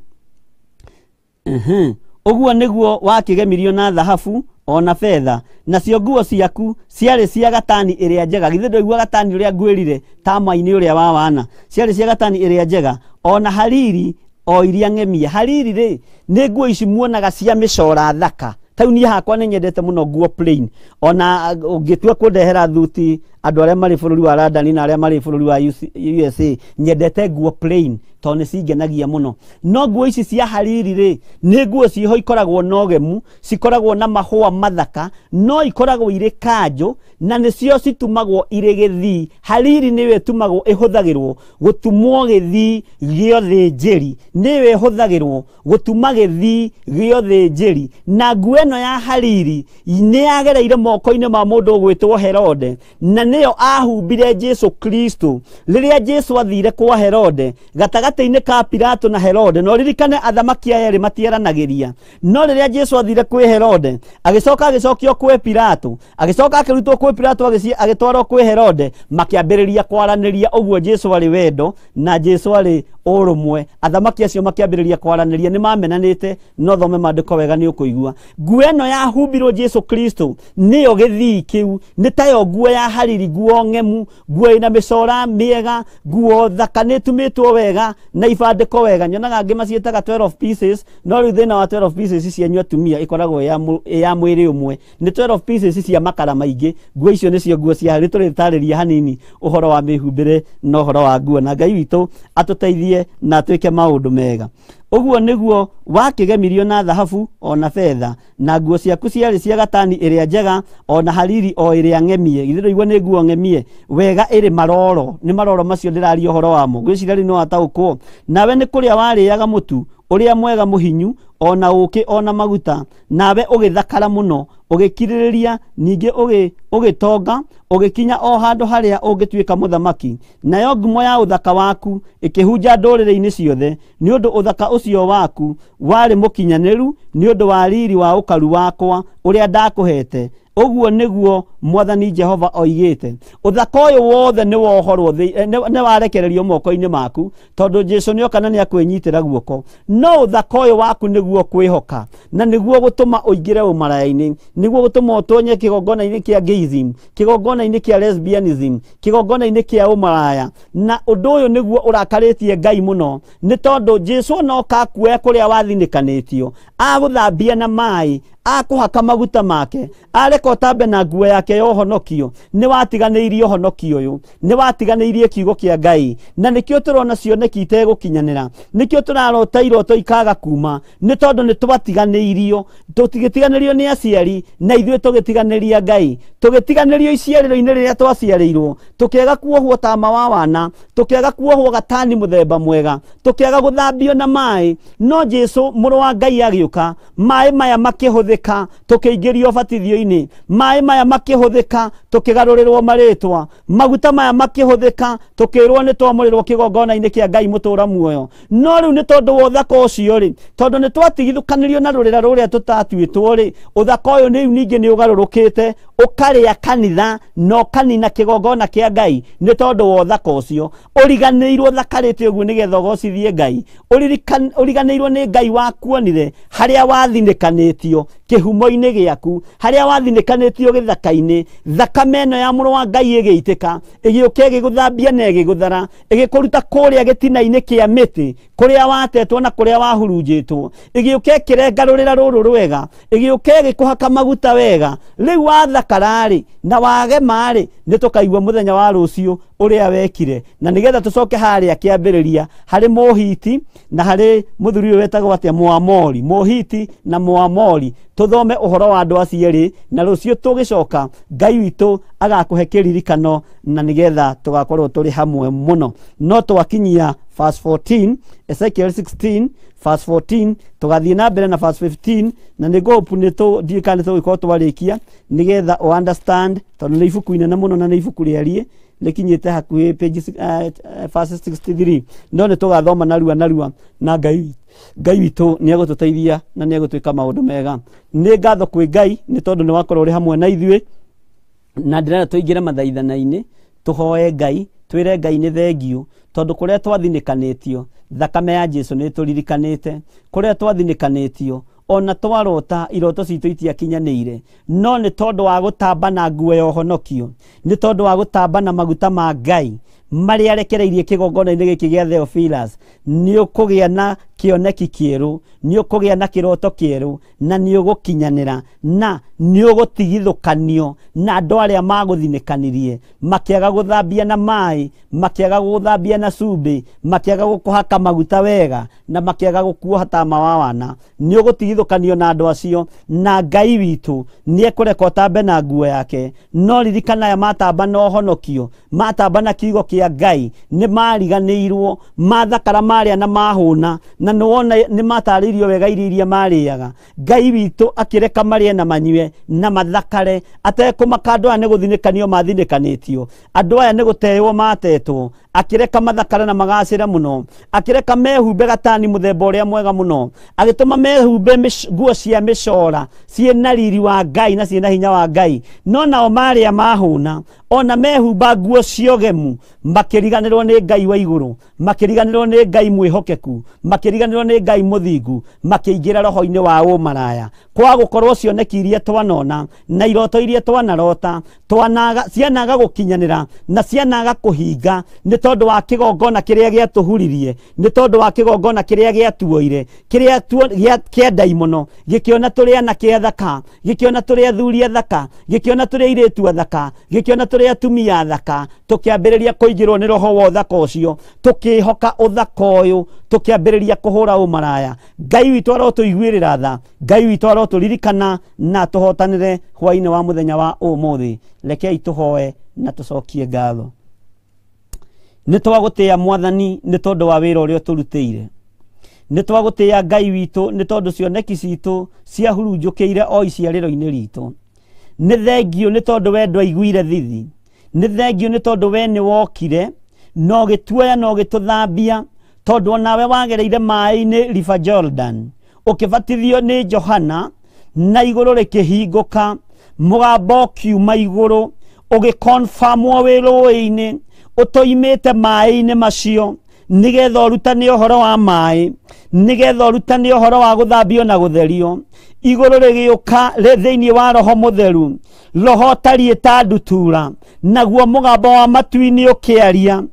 uguo niguo wakigemirio na thahabu ona fedha nacio nguo ciaku ciarĩ cia gatani ĩrĩa njega githĩ ndũigua gatani ũrĩa ngwĩrire tama-inĩ ũrĩa wa wana ciarĩ cia gatani ĩrĩa njega ona hariri o iria ng'emie hariri rĩ nĩ nguo ici muonaga cia mĩcora thaka tau niĩ hakwa nĩ nyendete mũno nguo plain ona ũngĩtua kũndehera thuti andũ arĩa marĩ bũrũri wa London na arĩa marĩ bũrũri wa USA nyendete nguo plain tondũ nĩ cingenagia mũno no nguo ici cia hariri rĩ nĩ nguo ciho ikoragwo na ũgemu cikoragwo na mahũa mathaka no ikoragwo irĩ kanjũ na nĩcio citumagwo irĩ gĩthii hariri nĩyo ĩtumagwo ĩhũthagĩrwo gũtumwo gĩthii gĩa ũthĩnjĩri nĩyo ĩhũthagĩrwo gũtuma gĩthii gĩa ũthĩnjĩri na nguo ĩno ya hariri nĩ yagereire moko-inĩ ma mũndũ ũgwĩtwo Herode na nĩyo ahumbire Jesu Kristo rĩrĩa Jesu athire kwa Herode gatagatĩ-inĩ ka Pilato na Herode no ririkane athamaki aya erĩ matieranagĩria no rĩrĩa Jesu athire kwĩ Herode agĩcokio kwĩ Pilato agĩcoka akĩrutwo kwĩ Pilato agĩtwarwo kwĩ Herode makĩambĩrĩria kwaranĩria ũguo Jesu arĩ wendo na Jesu arĩ ũrũmwe athamaki acio makĩambĩrĩria kwaranĩria nĩ mamenanĩte no thome maandĩko wega nĩ ũkũigua nguo ĩno yahumbirwo Jesu Kristo nĩyo gĩthii kĩu nĩ tayo nguo ya hariri nguo ng'emu nguo ĩna mĩcora mĩega nguo thaka nĩ ĩtumĩtwo wega na ibandĩko wega nyonaga angĩ maciĩtaga 12 pieces no rĩu thĩna wa 12 pieces cianyu atumia ĩkoragwo ya mwĩrĩ ũmwe nĩ 12 pieces cia makara maingĩ nguo icio nĩcio nguo cia hariri tũrĩtarĩria hanini ũhoro wa mĩhumbĩre na ũhoro wa nguo na Ngai witũ atũteithie na twĩke maũndũ mega uguo niguo wakigemirio na thahabu ona fedha na nguo ciaku ciarĩ cia gatani ĩrĩa njega ona hariri o ĩrĩa ng'emie githĩ ndũigua nĩ nguo ng'emie wega ĩrĩ maroro nĩ maroro macio ndĩraria ũhoro wamo gwĩciria rĩu no ataũkwo nawe nĩ kũrĩa warĩaga mũtu ũrĩa mwega mũhinyu ona ũkĩ ona maguta nawe ũgĩthakara mũno ũgĩkirĩrĩria ningĩ ũgĩtonga ũgĩkinya o handũ harĩa ũngĩtuĩka mũthamaki nayo ngumo ya ũthaka waku ĩkĩhunja ndũrĩrĩ-inĩ ciothe nĩ ũndũ ũthaka ũcio waku warĩ mũkinyanĩru nĩ ũndũ wa riri wa ũkaru wakwa ũrĩa ndakũhete uguo niguo Mwathani Jehova oigĩte ũthaka ũyũ wothe nĩ wohorwo nĩ warekererio moko-inĩ maku tondũ Jesu nĩoka na nĩakwĩnyitĩra guoko no ũthaka ũyũ waku nĩguo kwĩhoka na nĩguo gũtũma ũingĩre ũmaraya-inĩ nĩguo gũtũma ũtonye kĩgongona-inĩ kĩa gayism kĩgongona-inĩ kĩa lesbianism kĩgongona-inĩ kĩa ũmaraya na ũndũ ũyũ nĩguo ũrakarĩtie Ngai mũno nĩ tondũ Jesu noka kuoya kũrĩa wathinĩkanĩtio agũthambia na maĩ akũhaka maguta make areka ũtambe na nguo yake ya ũhonokio nĩ watiganĩirie ũhonokio ũyũ nĩ watiganĩirie kiugo kĩa Ngai na nĩkĩo tũrona cioneki itegũkinyanĩra nĩkĩo tũrarota iroto ikaga kuma nĩ tondũ nĩ twatiganĩirio tũtigĩtiganĩrio nĩ aciari na ithuĩ tũgĩtiganĩria Ngai tũgĩtiganĩrio iciarĩro-inĩ rĩrĩa twaciarĩirwo tũkĩaga kuohwo tama wa wana tũkĩaga kuohwo gatani mũthemba mwega tũkĩaga gũthambio na maĩ no Jesu mũrũ wa Ngai agĩũka maĩ maya makĩhũthĩka tũkĩingĩrio batithio-inĩ maĩ maya makĩhũthĩka tũkĩgarũrĩrwo marĩtwa maguta maya makĩhũthĩka tũkĩrwo nĩ twamũrĩrwo kĩgongona-inĩ kĩa Ngai mũtũra muoyo no rĩu nĩ tondũ wa ũthaka ũcio rĩ tondũ nĩ twatigithũkanĩrio na rũrĩra rũrĩa tũtatuĩtwo rĩ ũthaka ũyũ nĩ ningĩ nĩ ũgarũrũkĩte ũkarĩa kanitha no kanina kĩgongona kĩa Ngai nĩ tondũ wa ũthaka ũcio ũriganĩirwo thakarĩte ũguo nĩgetha ũgocithie Ngai ũriganĩirwo nĩ Ngai wakuonire harĩa wathinĩkanĩtio kĩhumo-inĩ gĩaku harĩa wathinĩkanĩtio gĩthaka-inĩ thakame ĩno ya mũrũ wa Ngai ĩgĩitĩka ĩgĩũka ĩgĩgũthambia na ĩgĩgũthara ĩgĩkũruta kũrĩa gĩtina-inĩ kĩa mĩtĩ kuria watetwo na kuria wahurunjitwo igiuke kirengarurira ruru rwega igiuke gikuhaka maguta wega riu wathakarari na wage mari nitukaigwa muthenya wa rucio uria wekire na nigetha tucoke haria kiambiriria hari Mohiti na hari muthuri wetagwo atia Muamori Mohiti na Muamori tuthome uhoro wa andu acieri na rucio tugicoka Ngai witu agakuhe kiririkano na nigetha tugakorwo turi hamwe muno no twakinyia verse 14 Ezekiel 16 verse 14 tugathie na mbere na verse 15 na nigo punito ndikane tugiko twarikia nigetha o understand tondu ni ibuku inene muno na ni ibuku rierie likinyite hakuhi page verse 63 no ni tugathoma narua na Ngai witu ni agututeithia na ni agutwika maundu mega ni ngatho kwi Ngai ni tondu ni wakorwo uri hamwe na ithuĩ na ndirenda tuingire mathaithana-ini tuhoe Ngai twire Ngai ni thengio tondu kuria twathinikanitio thakame ya Jesu ni turirikanite kuria twathinikanitio ona twarota iroto citu itiakinyanire no ni tondu wa gutamba na nguo ya uhonokio ni tondu wa gutamba na maguta ma Ngai mari arekereirie kigongona-ini giki gia Theophilus ni ukugia na kioneki kieru ni ukugia na kiroto kieru na ni ugukinyanira na ni ugutigithukanio na andu aria maguthinikanirie makiaga guthambia na mai makiaga guthambia na cumbi makiaga gukuhaka maguta wega na makiaga gukuoha tama wa wana ni ugutigithukanio na andu acio na Ngai witu ni ekureka utambe na nguo yake no ririkana ya matamba na uhonokio matamba na kiugo kia Ngai ni mariganirwo mathakara maria na mahuna na nuona ni mataririo wega iria mariaga Ngai witu akireka marie na manywe na mathakare atekumaka andu aya ni guthinikanio mathinikanitio andu aya ni guteywo matetwo akireka mathakare na magacira muno akireka mehumbe gatani muthemba uria mwega muno agituma mehumbe nguo cia micora ciena riri wa Ngai na ciena hinya wa Ngai no nao maria mahuna ona mehumba nguo ciogemu makiriganirwo ni Ngai wa iguru makiriganirwo ni Ngai mwihokeku makiriganirwo ni Ngai muthingu makiingira roho-ini wa umaraya kwa gukorwo cioneki iria twanona na iroto iria twanarota cianaga gukinyanira na cianaga kuhinga ni tondu wa kigongona kiria giatuhuririe ni tondu wa kigongona kiria giatuoire kiria kiendai muno gikiona turi anake athaka gikiona turi athuri athaka gikiona turi airitu athaka gikiona turi atumia athaka tukiambiriria kuingirwo ni roho wa uthaka ucio tukihoka uthaka uyu tukiambiriria kuhura umaraya Ngai witu arotuiguirira tha Ngai witu aroturirikana na tuhotanire hwaini wa muthenya wa umuthi rekei tuhoe na tucokie ngatho ni twagutia mwathani ni tondu wa wira uria turutire ni twagutia Ngai witu ni tondu cioneki citu cia hurunjukiire o iciariro-ini ritu ni thengio ni tondu we ndwaiguire thithi ni thengio ni tondu we ni wokire no gituoya no gituthambia tondu onawe wagereire mai-ini River Jordan ukibatithio ni Johana na iguru rikihinguka mugambo kiuma iguru ugikonfirmwo wiru-ini utoimite mai-ini macio nigetha urutane uhoro wa mai nigetha urutane uhoro wa guthambio na gutherio iguru rigiuka thiini wa roho mutheru roho tarieta ndutura naguo mugambo wa matu-ini ukiaria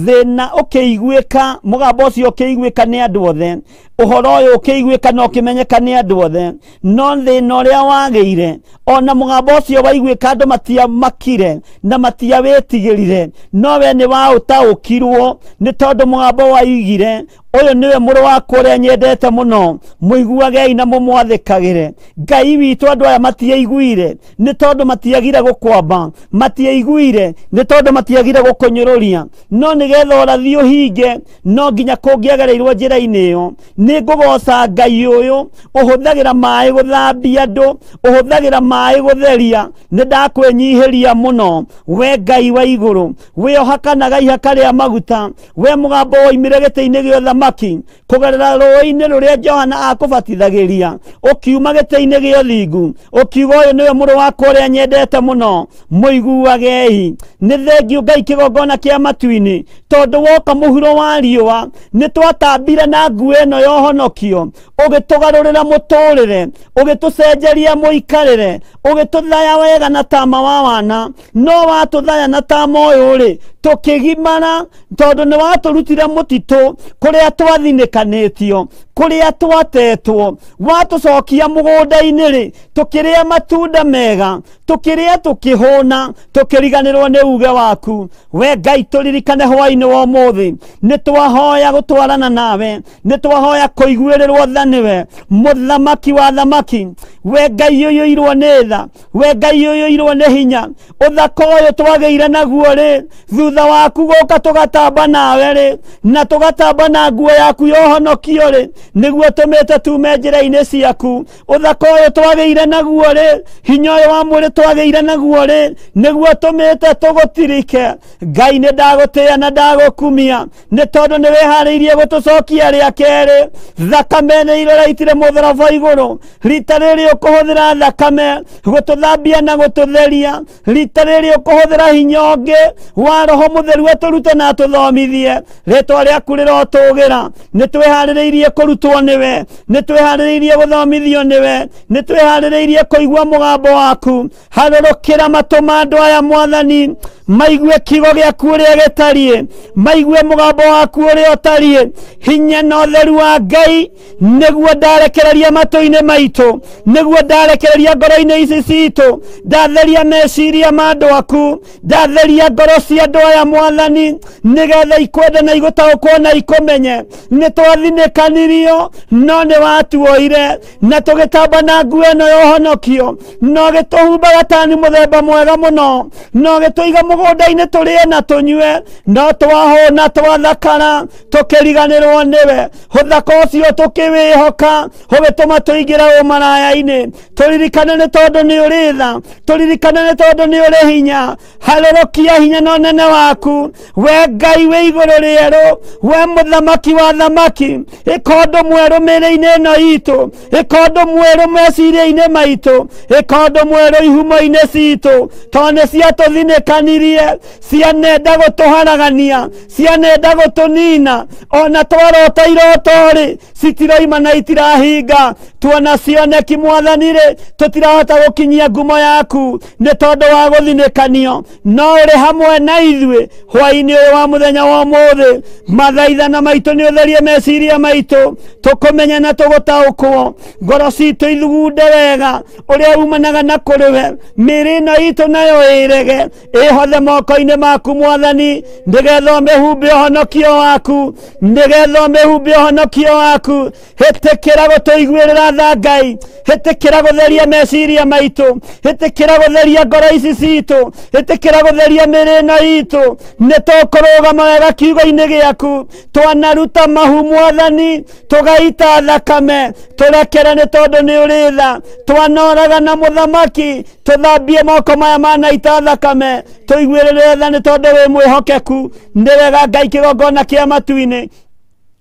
thina ukiiguika mugambo ucio ukiiguika ni andu othe uhoro uyu ukiiguika no kimenyeka ni andu othe no thina uria wageire ona mugambo ucio waiguika andu matia makire na matia wetigirire no we ni wa utaukirwo ni tondu mugambo waigire uyu niwe muru wakwa uria nyendete muno muiguagei na mumwathikagire Ngai witu andu aya matiaiguire ni tondu matiagire gukwamba matiaiguire ni tondu matiagire gukunyururia no nigetha urathi uhinge no nginya kungiagereirwo njira-ini iyo ni ngugoca Ngai uyu uhuthagira mai guthambia andu uhuthagira mai gutheria ni ndakwenyihiria muno we Ngai wa iguru we ohakanaga ihaka ria maguta we mugambo oimire giti-ini gia uthamaki kugerera rũĩ-inĩ rũrĩa Johana akubatithagiria ukiuma gĩtĩ-inĩ gĩa ũthingu ukiuga uyu niwe mũrũ wakwa ũrĩa nyendete muno muiguagei ni thengio Ngai kĩgongona kĩa matu-inĩ tondu woka mũhuro wa riũa ni twatambire na nguo ĩno ya ũhonokio ũgĩtũgarũrĩra mũtũrĩre ũgĩtũcenjeria mũikarĩre ũgĩtũthaya wega na tama wa wana no watũthaya na tama ũyũ rĩ tukigimara tondu ni watũrutire mũtitũ kũrĩa kuria twathinekanitio, kuria twatetwo, watucokia mugunda-ini ri, tukiria matunda mega, tukiria tukihuna, tukiriganirwo ni uge waku. We Ngai turirikane hwaini wa umuthi, ni twahoya gutwarana nawe, ni twahoya kuiguirirwo tha niwe muthamaki wa thamaki. We Ngai uyuirwo ni tha, we Ngai uyuirwo ni hinya, uthaka uyu twageire naguo ri, thutha waku guka tugatamba nawe ri, na tugatamba na nguo yaku ya uhonokio ri, niguo tumite tume njira-ini ciaku. Uthaka uyu twageire naguo ri, hinya uyu wa mwiri twageire naguo ri, niguo tumite tugutirike. Ngai ni ndagutia na ndagukumia, ni tondu ni wihariirie gutucokia ria keri. Thakame ni iroraitire mutharaba iguru, rita riri ukuhuthira thakame gututhambia na gututheria, rita riri ukuhuthira hinya ungi wa Roho Mutheru aturute na atuthomithie. Ritwa riaku rirotugira, ni twihariirie kurutwo niwe, ni twihariirie guthomithio niwe, ni twihariirie kuigua mugambo waku. Harurukira matu ma andu aya Mwathani, maigue kiugo giaku uria gitarie, maigue mugambo waku uria utarie. Hinya na utheru wa Ngai niguo ndarekereria matu-ini maitu, niguo ndarekereria ngoro-ini ici citu, ndatheria meciria ma andu aku, ndatheria ngoro cia andu aya Mwathani, nigetha ikwende na igutaukwo na ikumenye ni twathinekanirio no ni watuoire, na tugitamba na nguo ino ya uhonokio, no gituhumba gatani muthemba mwega muno, no gituiga mugunda-ini turie na tunyue, no twahuna twathakara tukiriganirwo niwe. Uthaka ucio tukiwihoka ugituma tuingira umaraya-ini. Turirikane ni tondu ni uri tha, turirikane ni tondu ni uri hinya. Harurukia hinya na unene waku. We Ngai wi iguru rieru, we muthamaki wa thamaki, ikondo mweru miri-ini ino itu, ikondo mweru meciria-ini maitu, ikondo mweru ihumo-ini citu, tondu ciatuthinekanirie, cianenda gutuharagania, cianenda gutunina, ona twarota irotori citiroima na itirahinga. Tuona cioneki Mwathani ri, tutirahota gukinyia ngumo yaku ni tondu wa guthinekanio, no uri hamwe na ithui hwaini uyu wa muthenya wa umuthi. Mathaithana maitu ni utherie meciria maitu, tukumenya na tugutaukwo, ngoro citu ithugunde wega uria umanaga na kuriwe. Miri ino itu nayo irege, ihothe moko-ini maku Mwathani, nigetha umihumbe uhonokio waku, nigetha umihumbe uhonokio waku. Hitikira gutuiguirira tha Ngai, hitikira gutheria meciria maitu, hitikira gutheria ngoro ici citu, hitikira gutheria miri ino itu. Ni tukurugama wega kiugo-ini giaku, twanaruta mahu Mwathani, tugaita thakame, turekere ni tondu ni uri tha, twanoraga na muthamaki, tuthambie moko maya manaita thakame, tuiguirire tha ni tondu wi mwihokeku. Ni wega Ngai kigongona kia matu-ini,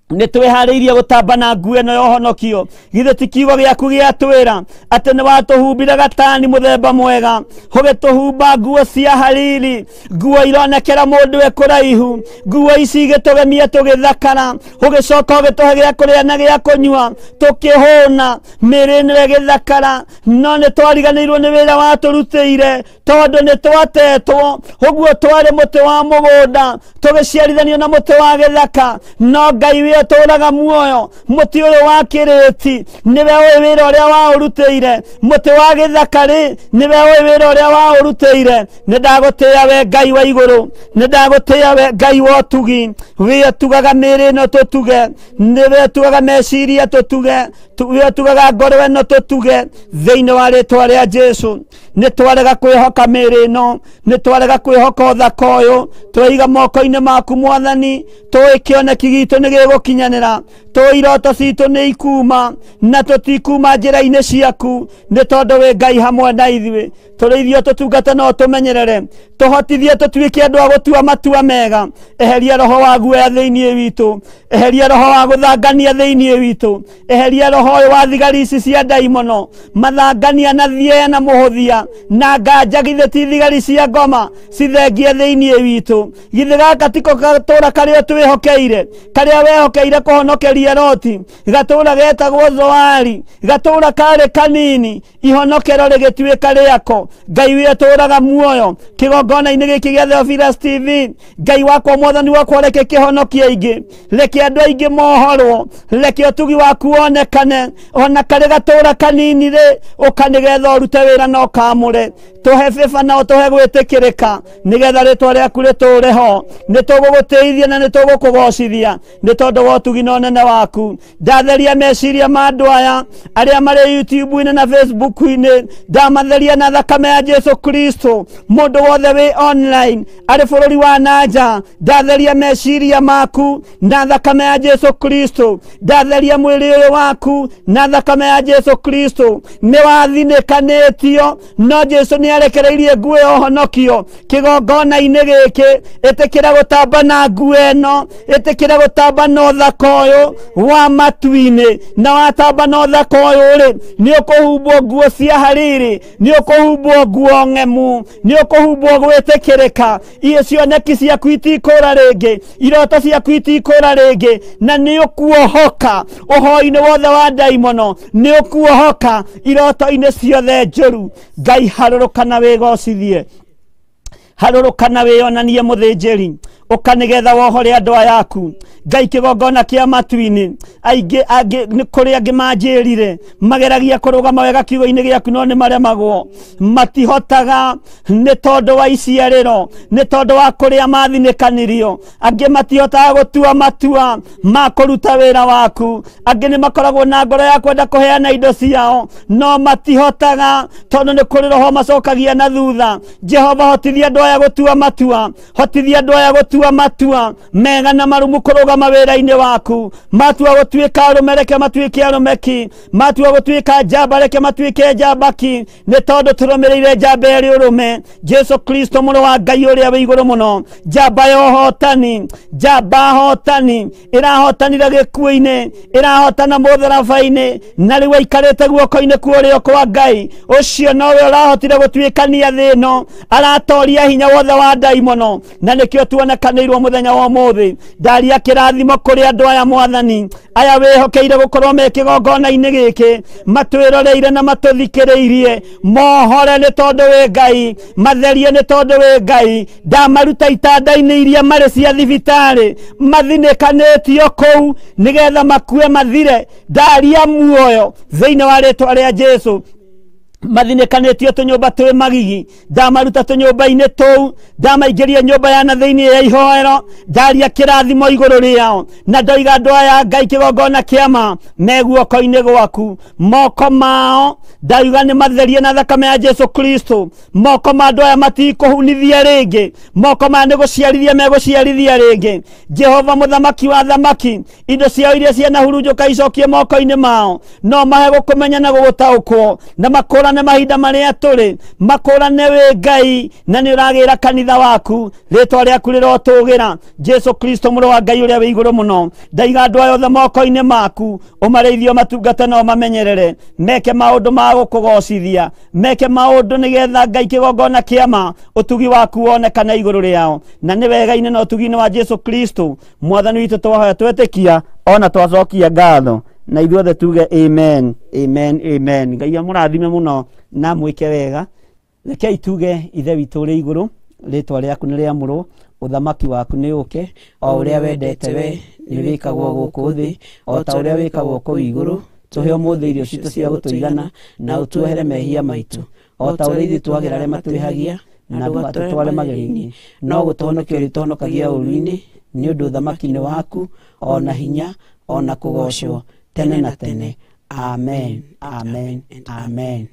ni twihariirie gutamba na nguo ino ya uhonokio. Githe ti kiugo giaku giatwira ati ni watuhumbire gatani muthemba mwega, ugituhumba nguo cia hariri, nguo ironekera mundu we kuraihu, nguo ici igitugemia tugithakara, ugicoka ugituhe gia kuria na gia kunyua, tukihuna miri niwe githakara. No ni twariganirwo ni wira waturutire, tondu ni twatetwo. Uguo twari muti wa mugunda, tugiciarithanio na muti wa githaka, no Ngai wi turaga muoyo. Muti uyu wa kiriti niwe wi wira uria wa urutire, muti wa githakari niwe wi wira uria wa urutire. Ni ndagutia we Ngai wa iguru, ni ndagutia we Ngai wa utugi. Wi tugaga miri no tutuge, niwe tugaga meciria tutuge, wi tugaga ngoro ino tutuge thiini wa ritwa ria Jesu. Ni twarega kwihoka miri ino, ni twarega kwihoka uthaka uyu, twaiga moko-ini maku Mwathani. Tui kioneki gitu ni gigukinyanira, tui iroto citu ni ikuma, na tutikuma njira-ini ciaku, ni tondu wi Ngai hamwe na ithui. Turithio tutungata no tumenyerere, tuhotithie tutuike andu a gutua matua mega. Eheria roho wa guoya thiini witu, eheria roho wa guthangania thiini witu, eheria roho wa thigari ici cia ndaimono, mathangania na thiea na muhuthia. tũraria na nganja githĩ ti thigari cia ngoma cithengie thĩinĩ witũ. Githĩ gaka tiko gatũũra karĩa twĩhokeire, karĩa wehokeire kũhonokeria Loti, gatũũra getagwo Zoari, gatũũra karĩ kanini, ihonokero rĩgĩtuĩka rĩako. Ngai wĩ atũũraga muoyo kĩgongona-inĩ gĩkĩ gĩa Theophilus TV. Ngai wakwa Mwathani wakwa, reke kĩhonokie aingĩ, reke andũ aingĩ mohorwo, reke ũtugi waku wonekane ona karĩ gatũũra kanini rĩ, ũkanĩgetha ũrute wĩra na ũkamũre. Tũhe bĩba na ũtũhe gwĩtĩkĩrĩka nĩgetha rĩtwa rĩaku rĩtũũre ho. Nĩ tũgũgũteithia na nĩ tũgũkũgocithia nĩ tondũ wa ũtugi na ũnene waku. Ndatheria meciria ma andũ aya arĩa marĩ YouTube-inĩ na Facebook-inĩ, ndamatheria na thakame ya Jesu Kristo. Mũndũ wothe wĩ online arĩ bũrũri wa nanja, ndatheria meciria maku na thakame ya Jesu Kristo. Ndatheria mwĩrĩ ũyũ waku na thakame ya Jesu Kristo. Nĩ wathinĩkanĩtio no Jesu nĩ arekereirie nguo ya ũhonokio kĩgongona-inĩ gĩkĩ. Ĩtĩkĩra gũtamba na nguo ĩno, ĩtĩkĩra gũtamba na ũthaka ũyũ wa matu-inĩ, na watamba na ũthaka ũyũ rĩ, nĩ ũkũhumbwo nguo cia hariri, nĩ ũkũhumbwo nguo ng'emu, nĩ ũkũhumbwo gwĩtĩkĩrĩka. Cioneki ciaku itikũra rĩngĩ, iroto ciaku itikũra rĩngĩ, na nĩ ũkuohoka ũhoi-inĩ wothe wa ndaimono, nĩ ũkuohoka iroto-inĩ ciothe njũru. Ngai harũrũka na wĩgocithie, harũrũka na wĩonanie mũthĩnjĩri, ũkanĩgetha wohore andũ ayaku. Ngai kĩgongona kĩa matu-inĩ, aingĩ nĩ kũrĩ angĩ manjĩrire mageragia kũrũgama wega kiugo-inĩ gĩaku no nĩ maremagwo, matihotaga nĩ tondũ wa iciarĩro, nĩ tondũ wa kũrĩa mathinĩkanirio. Angĩ matihotaga gũtua matua ma kũruta wĩra waku, angĩ nĩ makoragwo na ngoro ya kwenda kũheana indo ciao no matihotaga tondũ nĩ kũrĩ roho macokagia na thutha. Jehova, hotithia andũ aya gũtua matua, hotithia andũ aya gũtua matua mega na marumu kũrũgama wĩra-inĩ waku. Matua gũtuĩka arũme, reke matuĩke arũmeki, matua gũtuĩka njamba, reke matuĩke njambaki, nĩ tondũ tũrũmĩrĩire njamba ĩrĩ ũrũme, Jesu Kristo mũrũ wa Ngai ũrĩa wĩ igũrũ mũno. Njamba ya ũhotani, njamba hotani, ĩrahotanire gĩkuũ-inĩ, ĩrahotana mũtharaba-inĩ, na rĩu aikarĩte guoko-inĩ kwa ũrĩo kwa Ngai. Ũcio nowe ũrahotire gũtuĩkania thĩ ĩno, aratoria hinya wothe wa ndaimono, na nĩkĩo tuonekanĩirwo mũthenya wa ũmũthĩ. Ndaria kĩrathimo kũrĩ andũ aya Mwathani, aya wĩhokeire gũkorwo me kĩgongona-inĩ gĩkĩ, matwĩroreire na matũthikĩrĩirie. Mohore nĩ tondũ wĩ Ngai, matherie nĩ tondũ wĩ Ngai. Ndamaruta itanda-inĩ iria marĩ cia thibitarĩ, mathinĩkanĩtio kũu nĩgetha makue mathire. Ndaria muoyo thĩinĩ wa rĩtwa rĩa Jesu. Mathinĩkanĩtio tũnyũmba twĩ magigi, ndamaruta tũnyũmba-inĩ tũu, ndamaingĩria nyũmba ya na thĩinĩ ya ihoero. Ndaria kĩrathimo igũrũ rĩao, na ndoiga andũ aya Ngai kĩgongona kĩama me guoko-inĩ gwaku. Moko mao ndauga nĩ matherie na thakame ya Jesu Kristo. Moko ma andũ aya matikũhunithia rĩngĩ, moko maya nĩ gũciarithia megũciarithia rĩngĩ. Jehova mũthamaki wa thamaki, indo ciao iria cianahurunjũka icokie moko-inĩ mao, no mahe gũkũmenya na gũgũtaũkwo, na makũrane mahinda marĩa tũrĩ, makũrane wĩ Ngai, na nĩ ũragĩra kanitha waku. Rĩtwa rĩaku rĩrotũgĩra, Jesu Kristo mũrũ wa Ngai ũrĩa wĩ igũrũ mũno. Ndaiga andũ aya othe moko-inĩ maku, ũmareithio matungata na ũmamenyerere, meke maũndũ ma gũkũgocithia, meke maũndũ nĩgetha Ngai kĩgongona kĩama ũtugi waku wonekana igũrũ rĩao. Na nĩ wega-inĩ na ũtugi-inĩ wa Jesu Kristo Mwathani witũ twahoya twetĩkia ona twacokia ngatho, na ithuothe tuge amen, amen, amen. Ngai amũrathime mũno na mwĩke wega. Rekei tuge ithe witũ ũrĩ igũrũ, rĩtwa rĩaku nĩ rĩamũrwo, ũthamaki waku nĩ ũke, o ũrĩa wendete we nĩ wĩkagwo gũkũ thĩ o ta ũrĩa wĩkagwo kũu igũrũ. Tũhe ũmũthĩ irio citũ cia gũtũigana, na ũtuohere mehia maitũ o ta ũrĩa ithuĩ twagĩra arĩa matwĩhagia, na ndũgatũtware magerio-inĩ, no gũtũhonokia ũrĩa ũtũhonokagia ũũru-inĩ, nĩ ũndũ ũthamaki-inĩ waku ona hinya ona kũgocwo tene na tene. Amen, amen, amen.